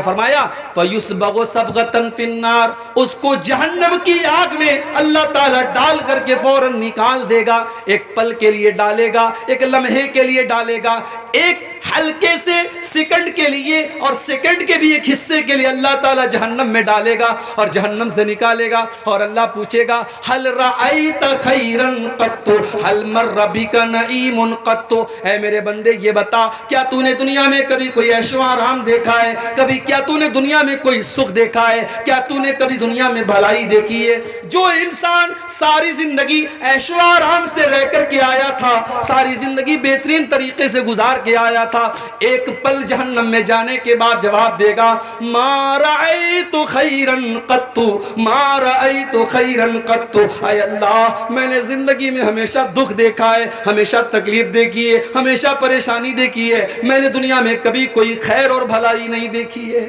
फरमाया फयुस्बगु सबगतन फिन्नार, उसको जहन्नम की आग में अल्लाह ताला डाल करके फौरन निकाल देगा। एक पल के लिए डालेगा, एक लम्हे के लिए डालेगा, एक हल्के से सेकंड के लिए और सेकंड के भी एक हिस्से के लिए अल्लाह ताला जहन्नम में डालेगा और जहन्नम से निकालेगा। और अल्लाह पूछेगा हल रअयत खैरन कत्तु हल मर्र बिका नईमुन कत्तु, ऐ मेरे बंदे ये बता, क्या तूने दुनिया में कभी कोई ऐशो आराम देखा है? कभी क्या तूने दुनिया में कोई सुख देखा है? क्या तूने कभी दुनिया में भलाई देखी है? जो इंसान सारी जिंदगी ऐशो आराम से रह करके आया था, सारी जिंदगी बेहतरीन तरीके से गुजार के आया था, एक पल जहन्नम में जाने के बाद जवाब देगा मा रअयतु खैरन कत्तु, मा रअयतु खैरन कत्तु, ऐ अल्लाह मैंने जिंदगी में हमेशा दुख देखा है, हमेशा तकलीफ देखी है, हमेशा परेशानी देखी है, मैंने दुनिया में कभी कोई खैर और भलाई नहीं देखी है।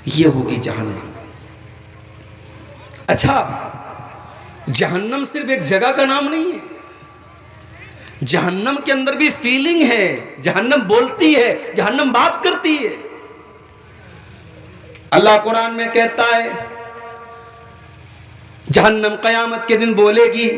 ये होगी जहन्नम। अच्छा, जहन्नम सिर्फ एक जगह का नाम नहीं है, जहन्नम के अंदर भी फीलिंग है, जहन्नम बोलती है, जहन्नम बात करती है। अल्लाह कुरान में कहता है जहन्नम कयामत के दिन बोलेगी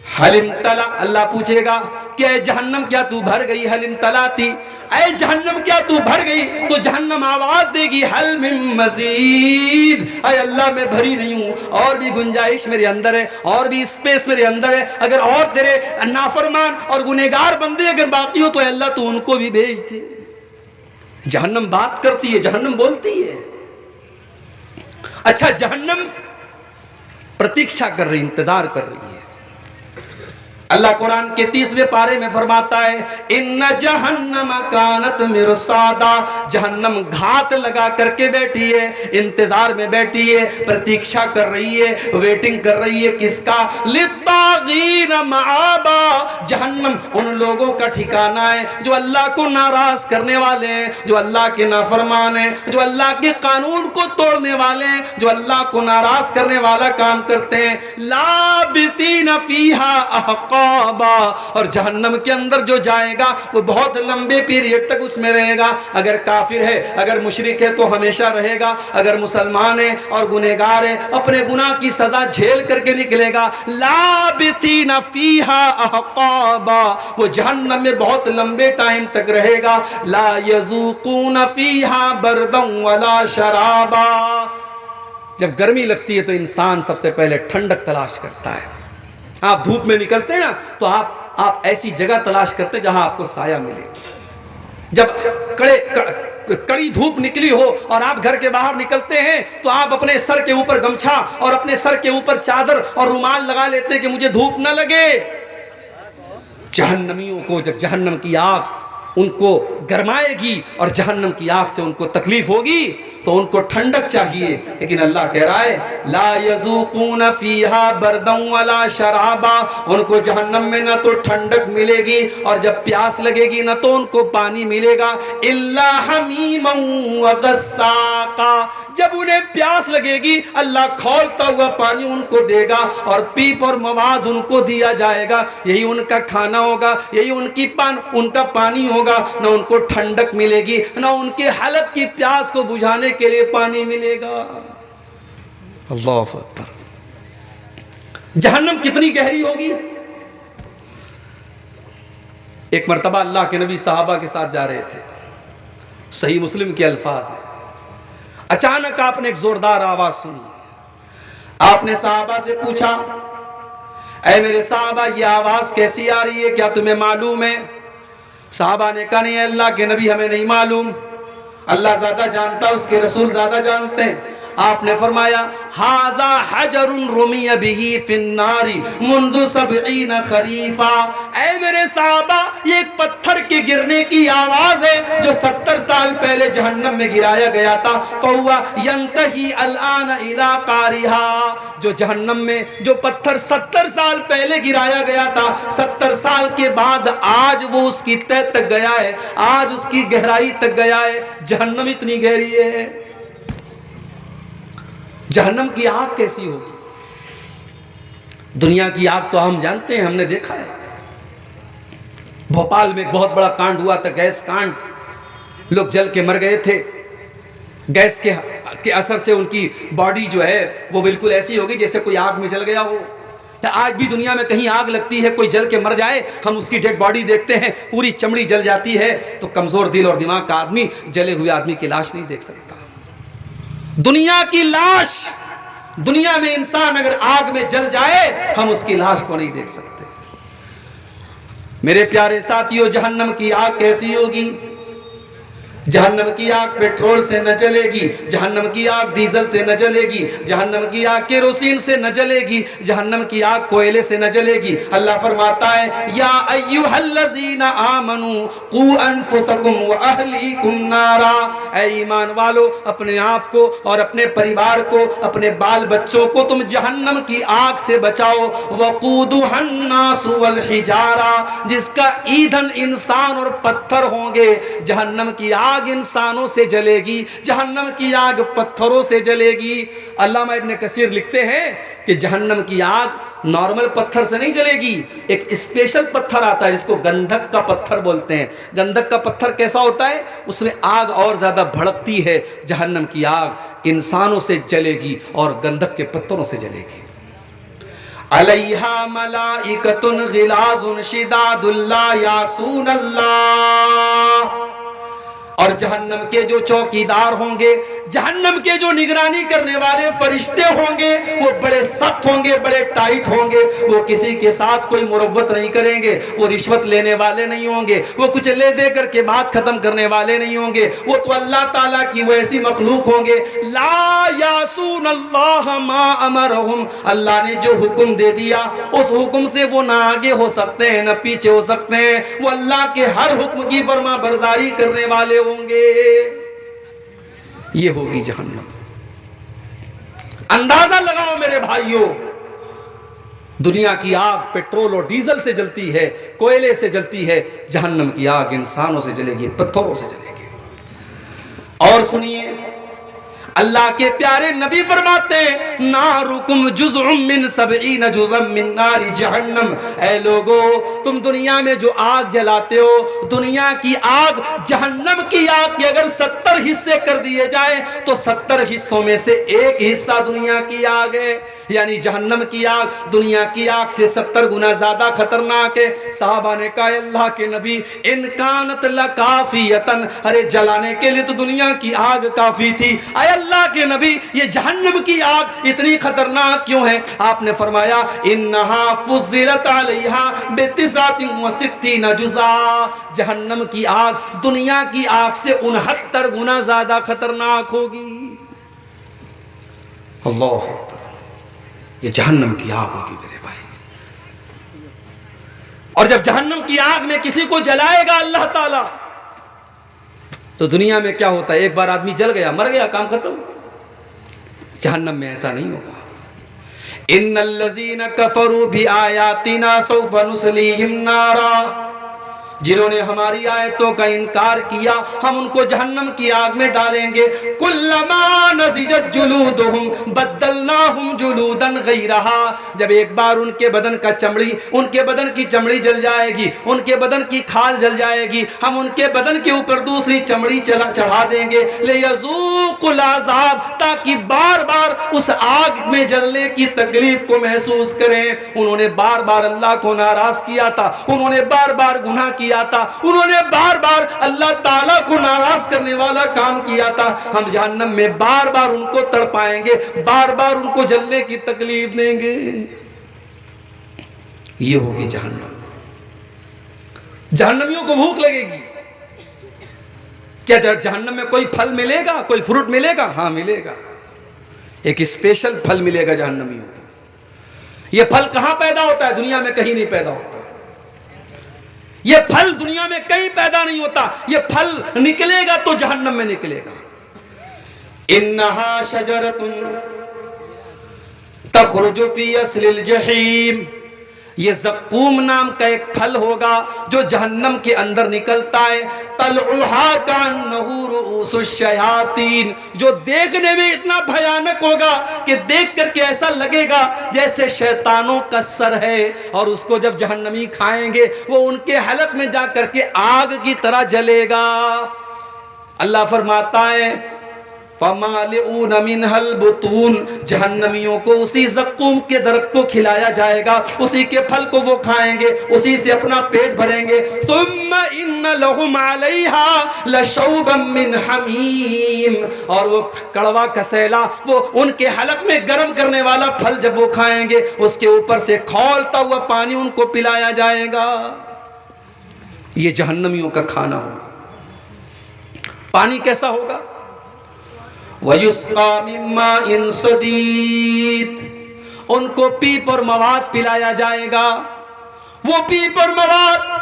हलिम तला, अल्लाह पूछेगा कि ऐ जहन्नम क्या तू भर गई? हलिम तलाती, ऐ जहन्नम क्या तू भर गई? तो जहन्नम आवाज देगी हल मिन मजीद, ऐ अल्लाह मैं भरी नहीं हूं, और भी गुंजाइश मेरे अंदर है, और भी स्पेस मेरे अंदर है, अगर और तेरे नाफरमान और गुनहगार बंदे अगर बाकी हो तो अल्लाह तू उनको भी भेज दे। जहन्नम बात करती है, जहन्नम बोलती है। अच्छा, जहन्नम प्रतीक्षा कर रही, इंतजार कर रही है। अल्लाह कुरान के 30वें पारे में फरमाता है इन्ना जहन्नम कानत मिरसादा, जहन्नम घात लगा करके बैठी है, इंतजार में बैठी है, प्रतीक्षा कर रही है, वेटिंग कर रही है। किसका? लित्तागीन मआबा, जहन्नम उन लोगों का ठिकाना है जो अल्लाह को नाराज करने वाले हैं, जो अल्लाह के नाफरमान हैं, जो अल्लाह के कानून को तोड़ने वाले हैं, जो अल्लाह को नाराज करने वाला काम करते हैं। लाबितीन फीहा अहक़ा, और जहन्नम के अंदर जो जाएगा वो बहुत लंबे पीरियड तक उसमें रहेगा। अगर काफिर है, अगर मुशरिक है तो हमेशा रहेगा, अगर मुसलमान है और गुनहगार है अपने गुनाह की सजा झेल करके निकलेगा। लाबिसीन फीहा अहक़ाबा, वो जहन्नम में बहुत लंबे टाइम तक रहेगा। ला यज़ूक़ून फीहा बरदन वला शराबा, जब गर्मी लगती है तो इंसान सबसे पहले ठंडक तलाश करता है। आप धूप में निकलते हैं ना तो आप ऐसी जगह तलाश करते हैं जहां आपको साया मिले। जब कड़ी धूप निकली हो और आप घर के बाहर निकलते हैं तो आप अपने सर के ऊपर गमछा और अपने सर के ऊपर चादर और रुमाल लगा लेते हैं कि मुझे धूप ना लगे। जहन्नमियों को जब जहन्नम की आग उनको गरमाएगी और जहन्नम की आग से उनको तकलीफ होगी तो उनको ठंडक चाहिए, लेकिन अल्लाह कह रहा है ला यज़ूक़ून फ़ीहा बरदन वला शराबा, उनको जहन्नम में ना तो ठंडक मिलेगी और जब प्यास लगेगी ना तो उनको पानी मिलेगा। इल्ला हमीमन व गस्साक़ा, जब उन्हें प्यास लगेगी अल्लाह खौलता हुआ पानी उनको देगा और पीप और मवाद उनको दिया जाएगा। यही उनका खाना होगा, यही उनका पानी होगा। ना उनको ठंडक मिलेगी, ना उनके हालत की प्यास को बुझाने के लिए पानी मिलेगा। अल्लाह अकबर। जहन्नम कितनी गहरी होगी। एक मर्तबा अल्लाह के नबी साहबा के साथ जा रहे थे, सही मुस्लिम के अल्फाज है, अचानक आपने एक जोरदार आवाज सुनी। आपने साहबा से पूछा ऐ मेरे साहबा ये आवाज कैसी आ रही है, क्या तुम्हें मालूम है? साहबा ने कहा नहीं अल्लाह के नबी हमें नहीं मालूम, अल्लाह ज्यादा जानता, उसके रसूल ज्यादा जानते हैं। आपने फरमाया हाजा हजरुन रुमिया बिही फिन्नारी मुंदु सबईन खरीफा, ऐ मेरे साहबा ये एक पत्थर के गिरने की आवाज है जो 70 साल पहले जहन्नम में गिराया गया था। फहुआ यंतही अलआन इला कारिहा, जो जहन्नम में जो पत्थर 70 साल पहले गिराया गया था, 70 साल के बाद आज वो उसकी तह तक गया है, आज उसकी गहराई तक गया है। जहन्नम इतनी गहरी है। जहन्नम की आग कैसी होगी? दुनिया की आग तो हम जानते हैं, हमने देखा है। भोपाल में एक बहुत बड़ा कांड हुआ था, गैस कांड। लोग जल के मर गए थे, गैस के असर से उनकी बॉडी जो है वो बिल्कुल ऐसी होगी जैसे कोई आग में जल गया हो। आज भी दुनिया में कहीं आग लगती है, कोई जल के मर जाए, हम उसकी डेड बॉडी देखते हैं, पूरी चमड़ी जल जाती है, तो कमज़ोर दिल और दिमाग का आदमी जले हुए आदमी की लाश नहीं देख सकता। दुनिया की लाश, दुनिया में इंसान अगर आग में जल जाए, हम उसकी लाश को नहीं देख सकते। मेरे प्यारे साथियों, जहन्नम की आग कैसी होगी? जहन्नम की आग पेट्रोल से न जलेगी, जहन्नम की आग डीजल से न जलेगी, जहन्नम की आग केरोसिन से न जलेगी, जहन्नम की आग कोयले से न जलेगी। अल्लाह फरमाता है, या अय्युहल्लज़ीना आमनू कू अनफुसकुम व अहलीकुम नारा, ऐ ईमान वालो, अपने आप को और अपने परिवार को, अपने बाल बच्चों को तुम जहन्नम की आग से बचाओ। वक़ूदुहन्नासु वल हिजारा, जिसका ईंधन इंसान और पत्थर होंगे। जहन्नम की आग इंसानों से जलेगी, जहन्नम की आग पत्थरों से जलेगी। अल्लामा इब्न कसीर लिखते हैं कि जहन्नम की आग नॉर्मल पत्थर से नहीं जलेगी, एक स्पेशल पत्थर आता है जिसको गंधक का पत्थर बोलते हैं। गंधक का पत्थर कैसा होता है? उसमें आग और ज्यादा भड़कती है। जहन्नम की आग इंसानों से जलेगी और गंधक के पत्थरों से जलेगी। अलैहा मलाइकतुन गिलाजुन शिदादुल ला यासूनल्लाह, और जहन्नम के जो चौकीदार होंगे, जहन्नम के जो निगरानी करने वाले फरिश्ते होंगे, वो बड़े सख्त होंगे, बड़े टाइट होंगे। वो किसी के साथ कोई मुरव्वत नहीं करेंगे, वो रिश्वत लेने वाले नहीं होंगे, वो कुछ ले दे करके बात खत्म करने वाले नहीं होंगे। वो तो अल्लाह ताला की वो ऐसी मखलूक होंगे, ला यासून अल्लाह मा अमरहुम, अल्लाह ने जो हुक्म दे दिया उस हुक्म से वो ना आगे हो सकते हैं ना पीछे हो सकते हैं। वो अल्लाह के हर हुक्म की फरमा बरदारी करने वाले होंगे। ये होगी जहन्नम। अंदाजा लगाओ मेरे भाइयों, दुनिया की आग पेट्रोल और डीजल से जलती है, कोयले से जलती है, जहन्नम की आग इंसानों से जलेगी, पत्थरों से जलेगी। और सुनिए, अल्लाह के प्यारे नबी फरमाते हैं, नारुकुम जुज़उम मिन सबईन जुज़म मिन नारी जहन्नम, ऐ लोगो, तुम दुनिया में जो आग जलाते हो, दुनिया की आग, जहन्नम की आग के अगर 70 हिस्से कर दिए जाए तो 70 हिस्सों में से एक हिस्सा दुनिया की आग है। यानी जहन्नम की आग दुनिया की आग से 70 गुना ज्यादा खतरनाक है। साहबा ने कहा, अल्लाह के नबी, इन कानत लकाफियतन, अरे जलाने के लिए तो दुनिया की आग काफी थी, अल्लाह के नबी ये जहन्नम की आग इतनी खतरनाक क्यों है? आपने फरमाया, इन्नहा फुज़िलत अलैहा बितिसातिन व सित्तीन जुज़ा, जहन्नम की आग दुनिया की आग से 69 गुना ज्यादा खतरनाक होगी। अल्लाह, ये जहन्नम की आग होगी मेरे भाई। और जब जहन्नम की आग में किसी को जलाएगा अल्लाह ताला, तो दुनिया में क्या होता है? एक बार आदमी जल गया, मर गया, काम खत्म। जहन्नम में ऐसा नहीं होगा। इन्नल्लज़ीना कफ़रू बि आयातिना सौफ़ नुस्लीहिम नारा, जिन्होंने हमारी आयतों का इनकार किया हम उनको जहन्नम की आग में डालेंगे। कुल्लमा नज़िजत जुलूदुहुम बद्दलनाहुम जुलूदन गैरहा, जब एक बार उनके बदन का चमड़ी, उनके बदन की चमड़ी जल जाएगी, उनके बदन की खाल जल जाएगी, हम उनके बदन के ऊपर दूसरी चमड़ी चढ़ा देंगे। लियज़ूक़ुल अज़ाब, ताकि बार बार उस आग में जलने की तकलीफ को महसूस करें। उन्होंने बार बार अल्लाह को नाराज किया था, उन्होंने बार बार गुनाह किया था, उन्होंने बार बार अल्लाह ताला को नाराज करने वाला काम किया था। हम जहन्नम में बार बार उनको तड़पाएंगे, बार बार उनको जलने की तकलीफ देंगे। ये होगी जहन्नम। जहन्नमियों को भूख लगेगी। क्या जहन्नम में कोई फल मिलेगा, कोई फ्रूट मिलेगा? हाँ मिलेगा, एक स्पेशल फल मिलेगा जहन्नमियों को। यह फल कहां पैदा होता है? दुनिया में कहीं नहीं पैदा होता। ये फल दुनिया में कहीं पैदा नहीं होता। ये फल निकलेगा तो जहन्नम में निकलेगा। इन्नहा शजरतुन तखरुजु फी अस्लिल जहीम, ये ज़क़ूम नाम का एक फल होगा जो जहन्नम के अंदर निकलता है। तलउहा कान्नहु रुऊसुश शयातीन, जो देखने में इतना भयानक होगा कि देख करके ऐसा लगेगा जैसे शैतानों का सर है। और उसको जब जहन्नमी खाएंगे वो उनके हलक में जा करके आग की तरह जलेगा। अल्लाह फरमाता है फमालिऊन मिनहल बुतून, जहन्नमियों को उसी ज़क्कूम के दरख्त को खिलाया जाएगा, उसी के फल को वो खाएंगे, उसी से अपना पेट भरेंगे। सुम्मा इन्न लहुम अलैहा लशौबम मिन हमीम, और वो कड़वा कसैला, वो उनके हलक में गर्म करने वाला फल जब वो खाएंगे, उसके ऊपर से खौलता हुआ पानी उनको पिलाया जाएगा। ये जहन्नमियों का खाना होगा। पानी कैसा होगा? वयुस्का मिम्मा इन सदीद, उनको पीप और मवाद पिलाया जाएगा। वो पीप और मवाद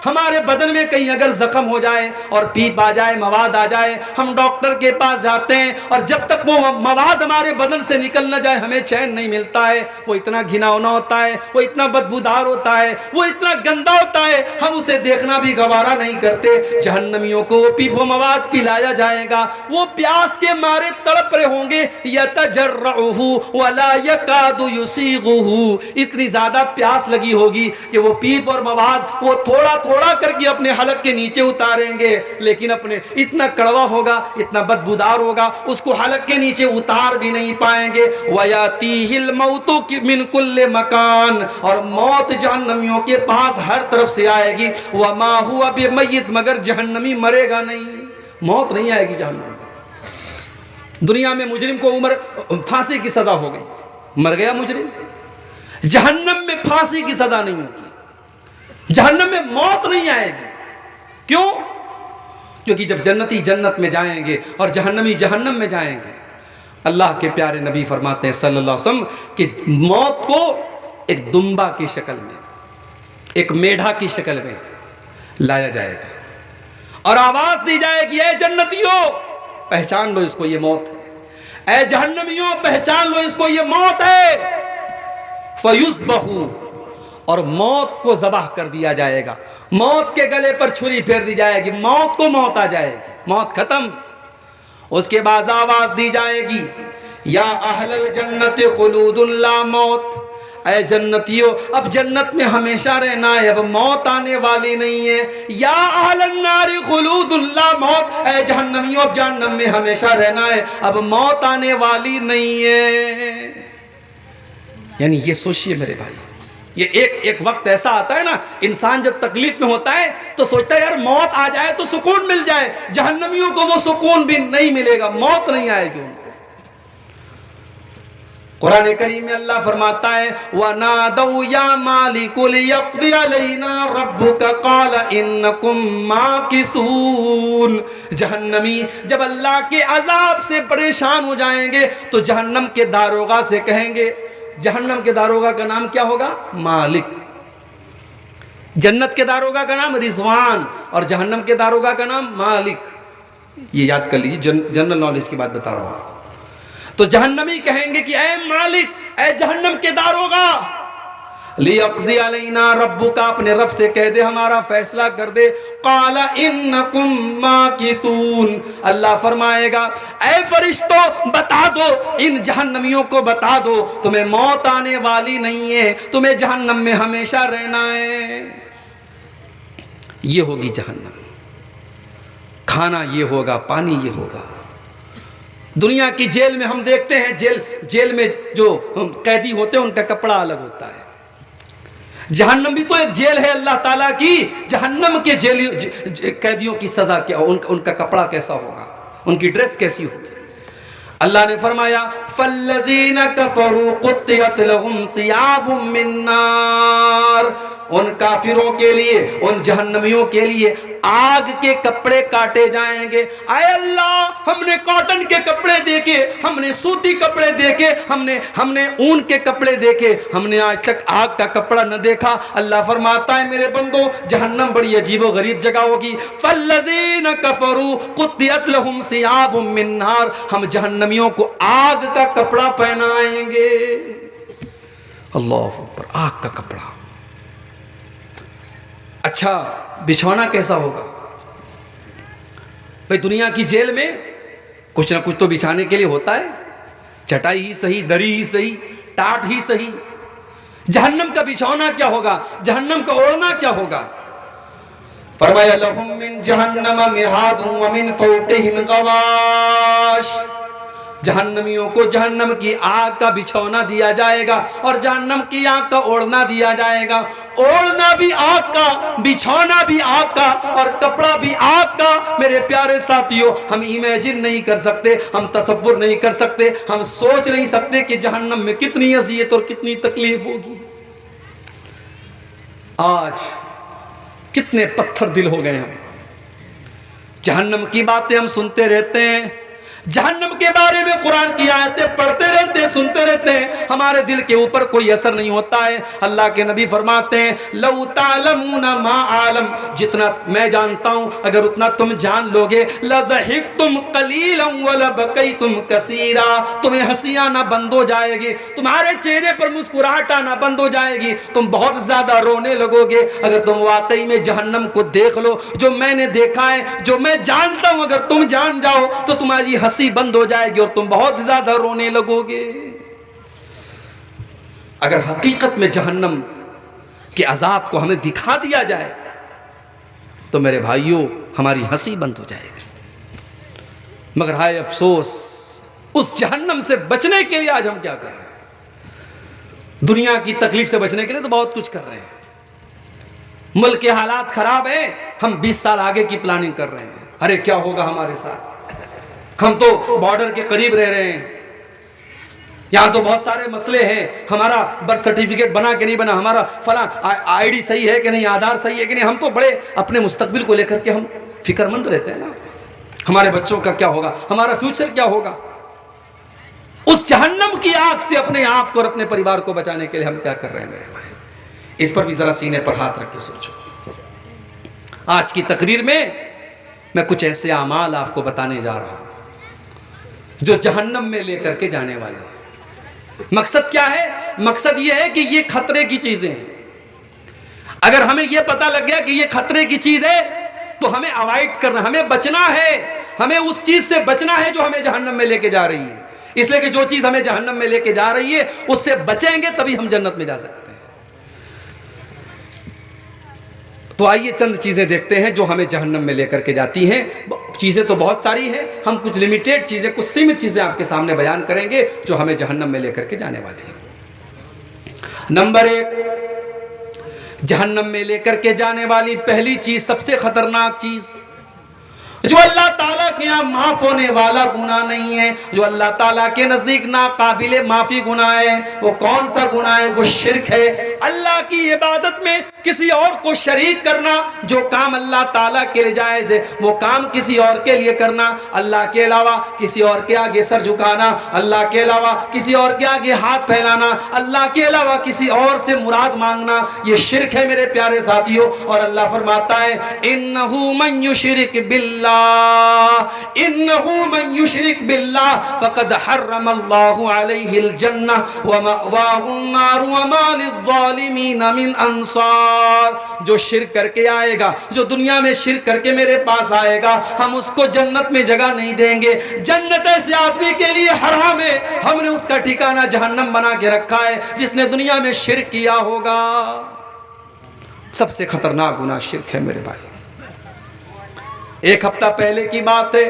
हमारे बदन में कहीं अगर जख्म हो जाए और पीप आ जाए, मवाद आ जाए, हम डॉक्टर के पास जाते हैं और जब तक वो मवाद हमारे बदन से निकल ना जाए हमें चैन नहीं मिलता है। वो इतना घिनौना होता है, वो इतना बदबूदार होता है, वो इतना गंदा होता है, हम उसे देखना भी गवारा नहीं करते। जहन्नमियों को पीप व मवाद पिलाया जाएगा। वो प्यास के मारे तड़प रहे होंगे, यतजर्रुहु वला यकादु युसीगुहु, इतनी ज्यादा प्यास लगी होगी कि वो पीप और मवाद वो थोड़ा थोड़ा करके अपने हलक के नीचे उतारेंगे, लेकिन अपने इतना कड़वा होगा, इतना बदबूदार होगा, उसको हलक के नीचे उतार भी नहीं पाएंगे। वयातीहिल मौतु मिन कुल्ले मकान, और मौत जहन्नमियों के पास हर तरफ से आएगी। वमा हुवा बिमय्यित, मगर जहन्नमी मरेगा नहीं, मौत नहीं आएगी जहन्नम को। दुनिया में मुजरिम को उम्र फांसी की सजा हो गई, मर गया मुजरिम। जहन्नम में फांसी की सजा नहीं होगी, जहन्नम में मौत नहीं आएगी। क्यों? क्योंकि जब जन्नती जन्नत में जाएंगे और जहन्नमी जहन्नम में जाएंगे, अल्लाह के प्यारे नबी फरमाते हैं सल्लल्लाहु अलैहि वसल्लम कि मौत को एक दुम्बा की शक्ल में, एक मेढा की शक्ल में लाया जाएगा और आवाज दी जाएगी, ऐ जन्नतियों पहचान लो इसको, ये मौत है। ऐ जहन्नमियों पहचान लो इसको, ये मौत है। फयुज़बहु, और मौत को ज़बाह कर दिया जाएगा, मौत के गले पर छुरी फेर दी जाएगी, मौत को मौत आ जाएगी, मौत खत्म। उसके बाद आवाज दी जाएगी, या अहलल जन्नत खुलूदुन ला मौत, ऐ जन्नतियों अब जन्नत में हमेशा रहना है, अब मौत आने वाली नहीं है। या अहलन नार खुलूदुन ला मौत, ऐ जहन्नमियों अब जहन्नम में हमेशा रहना है, अब मौत आने वाली नहीं है। यानी ये सोचिए मेरे भाई, ये एक वक्त ऐसा आता है ना, इंसान जब तकलीफ में होता है तो सोचता है यार मौत आ जाए तो सुकून मिल जाए। जहन्नमियों को वो सुकून भी नहीं मिलेगा, मौत नहीं आएगी उनको। कुरान करीम में अल्लाह फरमाता है, वनादौ या मालिकुल यक़्ज़ि अलैना रब्बुका क़ाल इन्नकुम माकिसून। जहन्नमी जब अल्लाह के अजाब से परेशान हो जाएंगे तो जहन्नम के दारोगा से कहेंगे, जहन्नम के दारोगा का नाम क्या होगा? मालिक। जन्नत के दारोगा का नाम रिजवान और जहन्नम के दारोगा का नाम मालिक। ये याद कर लीजिए, जनरल नॉलेज की बात बता रहा हूं। तो जहन्नमी कहेंगे कि ऐ मालिक, ऐ जहन्नम के दारोगा, लियक़्ज़ि अलैना रब्बुका, अपने रब से कह दे हमारा फैसला कर दे। क़ाला इन्नकुम माकितून, अल्लाह फरमाएगा ऐ फरिश्तों बता दो, इन जहन्नमियों को बता दो तुम्हें मौत आने वाली नहीं है, तुम्हें जहन्नम में हमेशा रहना है। ये होगी जहन्नम, खाना ये होगा, पानी ये होगा। दुनिया की जेल में हम देखते हैं, जेल में जो कैदी होते हैं उनका कपड़ा अलग होता है। जहन्नम भी तो एक जेल है अल्लाह ताला की। जहन्नम के कैदियों की सजा क्या, उनका कपड़ा कैसा होगा, उनकी ड्रेस कैसी होगी। अल्लाह ने फरमाया फल्लज़ीना कफ़रू क़ुत्तिअत लहुम सियाबुम मिन नार, उन काफिरों के लिए, उन जहन्नमियों के लिए आग के कपड़े काटे जाएंगे। आए अल्लाह, हमने कॉटन के कपड़े देखे, हमने सूती कपड़े देखे, हमने ऊन के कपड़े देखे, हमने आज तक आग का कपड़ा न देखा। अल्लाह फरमाता है मेरे बंदो, जहन्नम बड़ी अजीबो गरीब जगह होगी। फल्लज़ीना कफ़रू क़ुत्तिअत लहुम सियाबुम मिन नार, हम जहन्नमियों को आग का कपड़ा पहनाएंगे। अल्लाह अकबर, आग का कपड़ा। अच्छा, बिछौना कैसा होगा भाई? दुनिया की जेल में कुछ ना कुछ तो बिछाने के लिए होता है, चटाई ही सही, दरी ही सही, टाट ही सही। जहन्नम का बिछौना क्या होगा, जहन्नम का ओढ़ना क्या होगा? फरमाया लहुम मिन जहन्नम मिहादुन व मिन फौक़िहिम गवाश, जहन्नमियों को जहन्नम की आग का बिछौना दिया जाएगा और जहन्नम की आग का ओढ़ना दिया जाएगा। ओढ़ना भी आग का, बिछौना भी आग का और कपड़ा भी आग का। मेरे प्यारे साथियों, हम इमेजिन नहीं कर सकते, हम तसव्वुर नहीं कर सकते, हम सोच नहीं सकते कि जहन्नम में कितनी अज़ियत और कितनी तकलीफ होगी। आज कितने पत्थर दिल हो गए हम, जहन्नम की बातें हम सुनते रहते हैं, जहन्नम के बारे में कुरान की आयतें पढ़ते रहते हैं, सुनते रहते हैं, हमारे दिल के ऊपर कोई असर नहीं होता है। अल्लाह के नबी फरमाते हैं लौ तालमूना मा आलम, जितना मैं जानता हूं अगर उतना तुम जान लोगे, लज़हिक्तुम कलीलन व लबकैतुम कसीरा, तुम्हें हंसी आना बंद हो जाएगी, तुम्हारे चेहरे पर मुस्कुराहट आना बंद हो जाएगी, तुम बहुत ज्यादा रोने लगोगे। अगर तुम वाकई में जहन्नम को देख लो, जो मैंने देखा है, जो मैं जानता हूं, अगर तुम जान जाओ तो तुम्हारी हंसी बंद हो जाएगी और तुम बहुत ज्यादा रोने लगोगे। अगर हकीकत में जहन्नम के अजाब को हमें दिखा दिया जाए तो मेरे भाइयों हमारी हंसी बंद हो जाएगी। मगर हाय अफसोस, उस जहन्नम से बचने के लिए आज हम क्या कर रहे हैं? दुनिया की तकलीफ से बचने के लिए तो बहुत कुछ कर रहे हैं। मुल्क के हालात खराब है, हम 20 साल आगे की प्लानिंग कर रहे हैं। अरे क्या होगा हमारे साथ, हम तो बॉर्डर के करीब रह रहे हैं, यहाँ तो बहुत सारे मसले हैं, हमारा बर्थ सर्टिफिकेट बना कि नहीं बना, हमारा फला आईडी सही है कि नहीं, आधार सही है कि नहीं। हम तो बड़े अपने मुस्तकबिल को लेकर के हम फिक्रमंद रहते हैं ना, हमारे बच्चों का क्या होगा, हमारा फ्यूचर क्या होगा। उस जहन्नम की आग से अपने आप को और अपने परिवार को बचाने के लिए हम क्या कर रहे हैं मेरे भाई, इस पर भी जरा सीने पर हाथ रख के सोचो। आज की तकरीर में मैं कुछ ऐसे अमाल आपको बताने जा रहा हूं जो जहन्नम में लेकर के जाने वाले हैं। मकसद क्या है? मकसद यह है कि ये खतरे की चीजें हैं। अगर हमें यह पता लग गया कि ये खतरे की चीज है तो हमें अवॉइड करना, हमें बचना है, हमें उस चीज से बचना है जो हमें जहन्नम में लेके जा रही है। इसलिए कि जो चीज हमें जहन्नम में लेके जा रही है उससे बचेंगे तभी हम जन्नत में जा सकते हैं। तो आइए चंद चीजें देखते हैं जो हमें जहन्नम में लेकर के जाती हैं। चीजें तो बहुत सारी हैं, हम कुछ लिमिटेड चीजें, कुछ सीमित चीजें आपके सामने बयान करेंगे जो हमें जहन्नम में लेकर के जाने वाली हैं। नंबर 1, जहन्नम में लेकर के जाने वाली पहली चीज, सबसे खतरनाक चीज, जो अल्लाह ताला के यहाँ माफ होने वाला गुनाह नहीं है, जो अल्लाह ताला के नजदीक नाकाबिले माफी गुनाह है, वो कौन सा गुनाह है? वो शिर्क है। अल्लाह की इबादत में किसी और को शरीक करना, जो काम अल्लाह ताला के लिए जायज है वो काम किसी और के लिए करना, अल्लाह के अलावा किसी और के आगे सर झुकाना, अल्लाह के अलावा किसी और के आगे हाथ फैलाना, अल्लाह के अलावा किसी और से मुराद मांगना, ये शिर्क है मेरे प्यारे साथियों। और अल्लाह फरमाता है इन्नहु मन युशरिक बिल्लाह, इन्नहु मन युशरिक बिल्लाह फक़द हर्रमल्लाहु अलैहिल जन्नह व मअवाहुन नार व मा लिज़्ज़ालिमीन मिन अंसार। जो शिर्क करके आएगा, जो दुनिया में शिर्क करके मेरे पास आएगा, हम उसको जन्नत में जगह नहीं देंगे। जन्नत ऐसे आदमी के लिए हराम है, हमने उसका ठिकाना जहन्नम बना के रखा है जिसने दुनिया में शिर्क किया होगा। सबसे खतरनाक गुनाह शिर्क है मेरे भाई। एक हफ्ता पहले की बात है,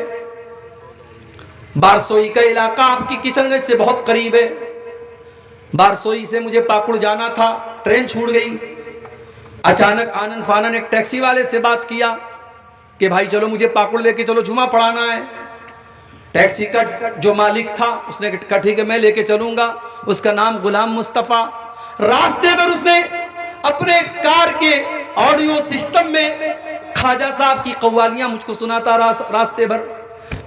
बारसोई का इलाका आपकी किशनगंज से बहुत करीब है। बारसोई से मुझे पाकुड़ जाना था, ट्रेन छूट गई। अचानक आनन फानन एक टैक्सी वाले से बात किया कि भाई चलो मुझे पाकुड़ लेके चलो, जुमा पढ़ाना है। टैक्सी का जो मालिक था उसने कहा ठीक है मैं लेके चलूंगा। उसका नाम गुलाम मुस्तफ़ा। रास्ते पर उसने अपने कार के ऑडियो सिस्टम में ख्वाजा साहब की कव्वालियां मुझको सुनाता रास्ते भर।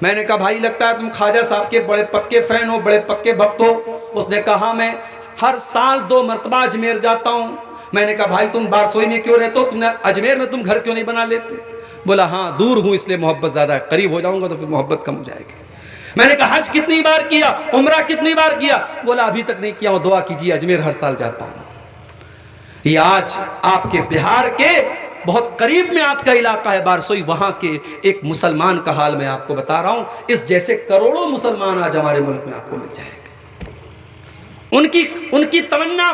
मैंने कहा भाई लगता है तुम ख्वाजा साहब के बड़े पक्के फैन हो, बड़े पक्के भक्त हो। उसने कहा मैं हर साल 2 मरतबा अजमेर जाता हूँ। मैंने कहा भाई तुम बारसोई में क्यों रहते हो, तुमने अजमेर में तुम घर क्यों नहीं बना लेते? बोला हाँ दूर हूँ इसलिए मोहब्बत ज़्यादा है, करीब हो जाऊँगा तो फिर मोहब्बत कम हो जाएगी। मैंने कहा हज कितनी बार किया, उम्रा कितनी बार किया? बोला अभी तक नहीं किया हूँ, दुआ कीजिए, अजमेर हर साल जाता हूँ। ये आज आपके बिहार के बहुत करीब में आपका इलाका है बारसोई, वहाँ के एक मुसलमान का हाल मैं आपको बता रहा हूँ। इस जैसे करोड़ों मुसलमान आज हमारे मुल्क में आपको मिल जाएंगे। उनकी तमन्ना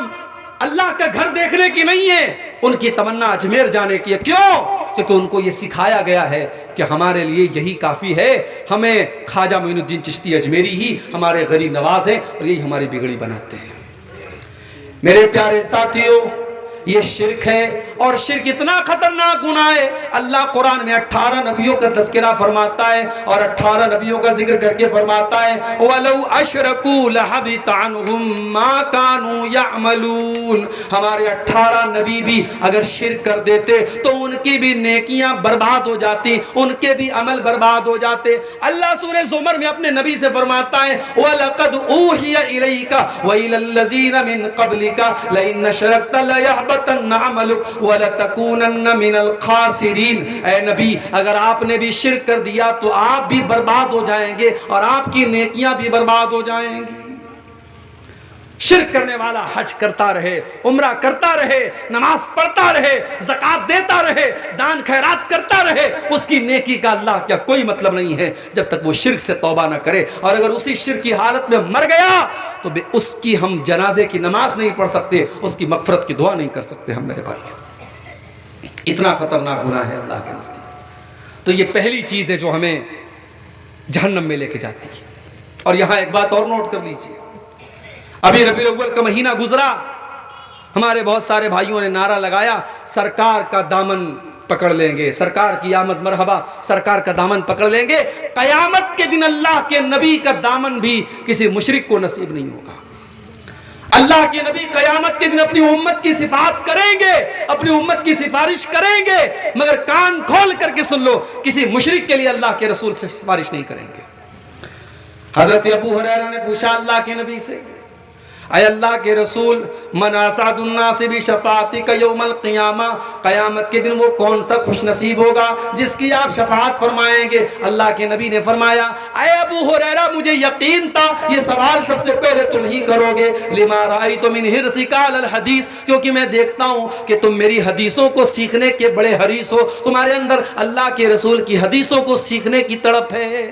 अल्लाह का घर देखने की नहीं है, उनकी तमन्ना अजमेर जाने की है। क्यों? क्योंकि उनको ये सिखाया गया है कि हमारे लिए यही काफ़ी है, हमें ख्वाजा मोइनुद्दीन चिश्ती अजमेरी ही हमारे गरीब नवाज हैं और यही हमारी बिगड़ी बनाते हैं। मेरे प्यारे साथियों, ये शिरक है और शिरक इतना खतरनाक गुनाह है। अल्लाह कुरान में 18 नबियों का तज़किरा फरमाता है और 18 नबियों का जिक्र करके फरमाता है वलौ अशरकू लहबिता अन्हुम मा कानू यअमलून। हमारे 18 नबी भी अगर शिरक कर देते तो उनकी भी नेकियां बर्बाद हो जाती, उनके भी अमल बर्बाद हो जाते। अल्लाह सूरह ज़ुमर में अपने नबी से फरमाता है वलक़द ऊहिया इलैका व इलल लज़ीना मिन क़ब्लिका लइन अशरकता लयहबतन्न अमलुक वलतकूनन्न मिनल खासिरीन। ऐ नबी, अगर आपने भी शिरक कर दिया तो आप भी बर्बाद हो जाएंगे और आपकी नेकियां भी बर्बाद हो जाएंगी। शिरक करने वाला हज करता रहे, उम्रा करता रहे, नमाज पढ़ता रहे, ज़कात देता रहे, दान खैरात करता रहे, उसकी नेकी का अल्लाह क्या कोई मतलब नहीं है जब तक वो शिरक से तौबा ना करे। और अगर उसी शिरक की हालत में मर गया तो उसकी हम जनाजे की नमाज नहीं पढ़ सकते, उसकी मग़फ़िरत की दुआ नहीं कर सकते हम मेरे भाई। इतना ख़तरनाक गुनाह है अल्लाह के नज़दीक। तो ये पहली चीज़ है जो हमें जहन्नम में लेके जाती है। और यहाँ एक बात और नोट कर लीजिए, अभी रबीउल अव्वल का महीना गुजरा, हमारे बहुत सारे भाइयों ने नारा लगाया सरकार का दामन पकड़ लेंगे, सरकार की आमद मरहबा, सरकार का दामन पकड़ लेंगे। कयामत के दिन अल्लाह के नबी का दामन भी किसी मुशरिक को नसीब नहीं होगा। अल्लाह के नबी कयामत के दिन अपनी उम्मत की सिफात करेंगे, अपनी उम्मत की सिफारिश करेंगे, मगर कान खोल करके सुन लो, किसी मुशरिक के लिए अल्लाह के रसूल से सिफारिश नहीं करेंगे। हजरत अबू हुरैरा ने पूछा अल्लाह के नबी से, अय अल्लाह के रसूल, मन असादुन्नास बि शफाअतिका यौमल क़ियामा, क़यामत के दिन वो कौन सा खुश नसीब होगा जिसकी आप शफाअत फरमाएंगे। अल्लाह के नबी ने फरमाया, अय अबू हुरैरा, मुझे यकीन था ये सवाल सबसे पहले तुम ही करोगे। लिमा राअयतु मिन हिर्सिका अलल हदीस, क्योंकि मैं देखता हूँ कि तुम मेरी हदीसों को सीखने के बड़े हरीस हो, तुम्हारे अंदर अल्लाह के रसूल की हदीसों को सीखने की तड़प है।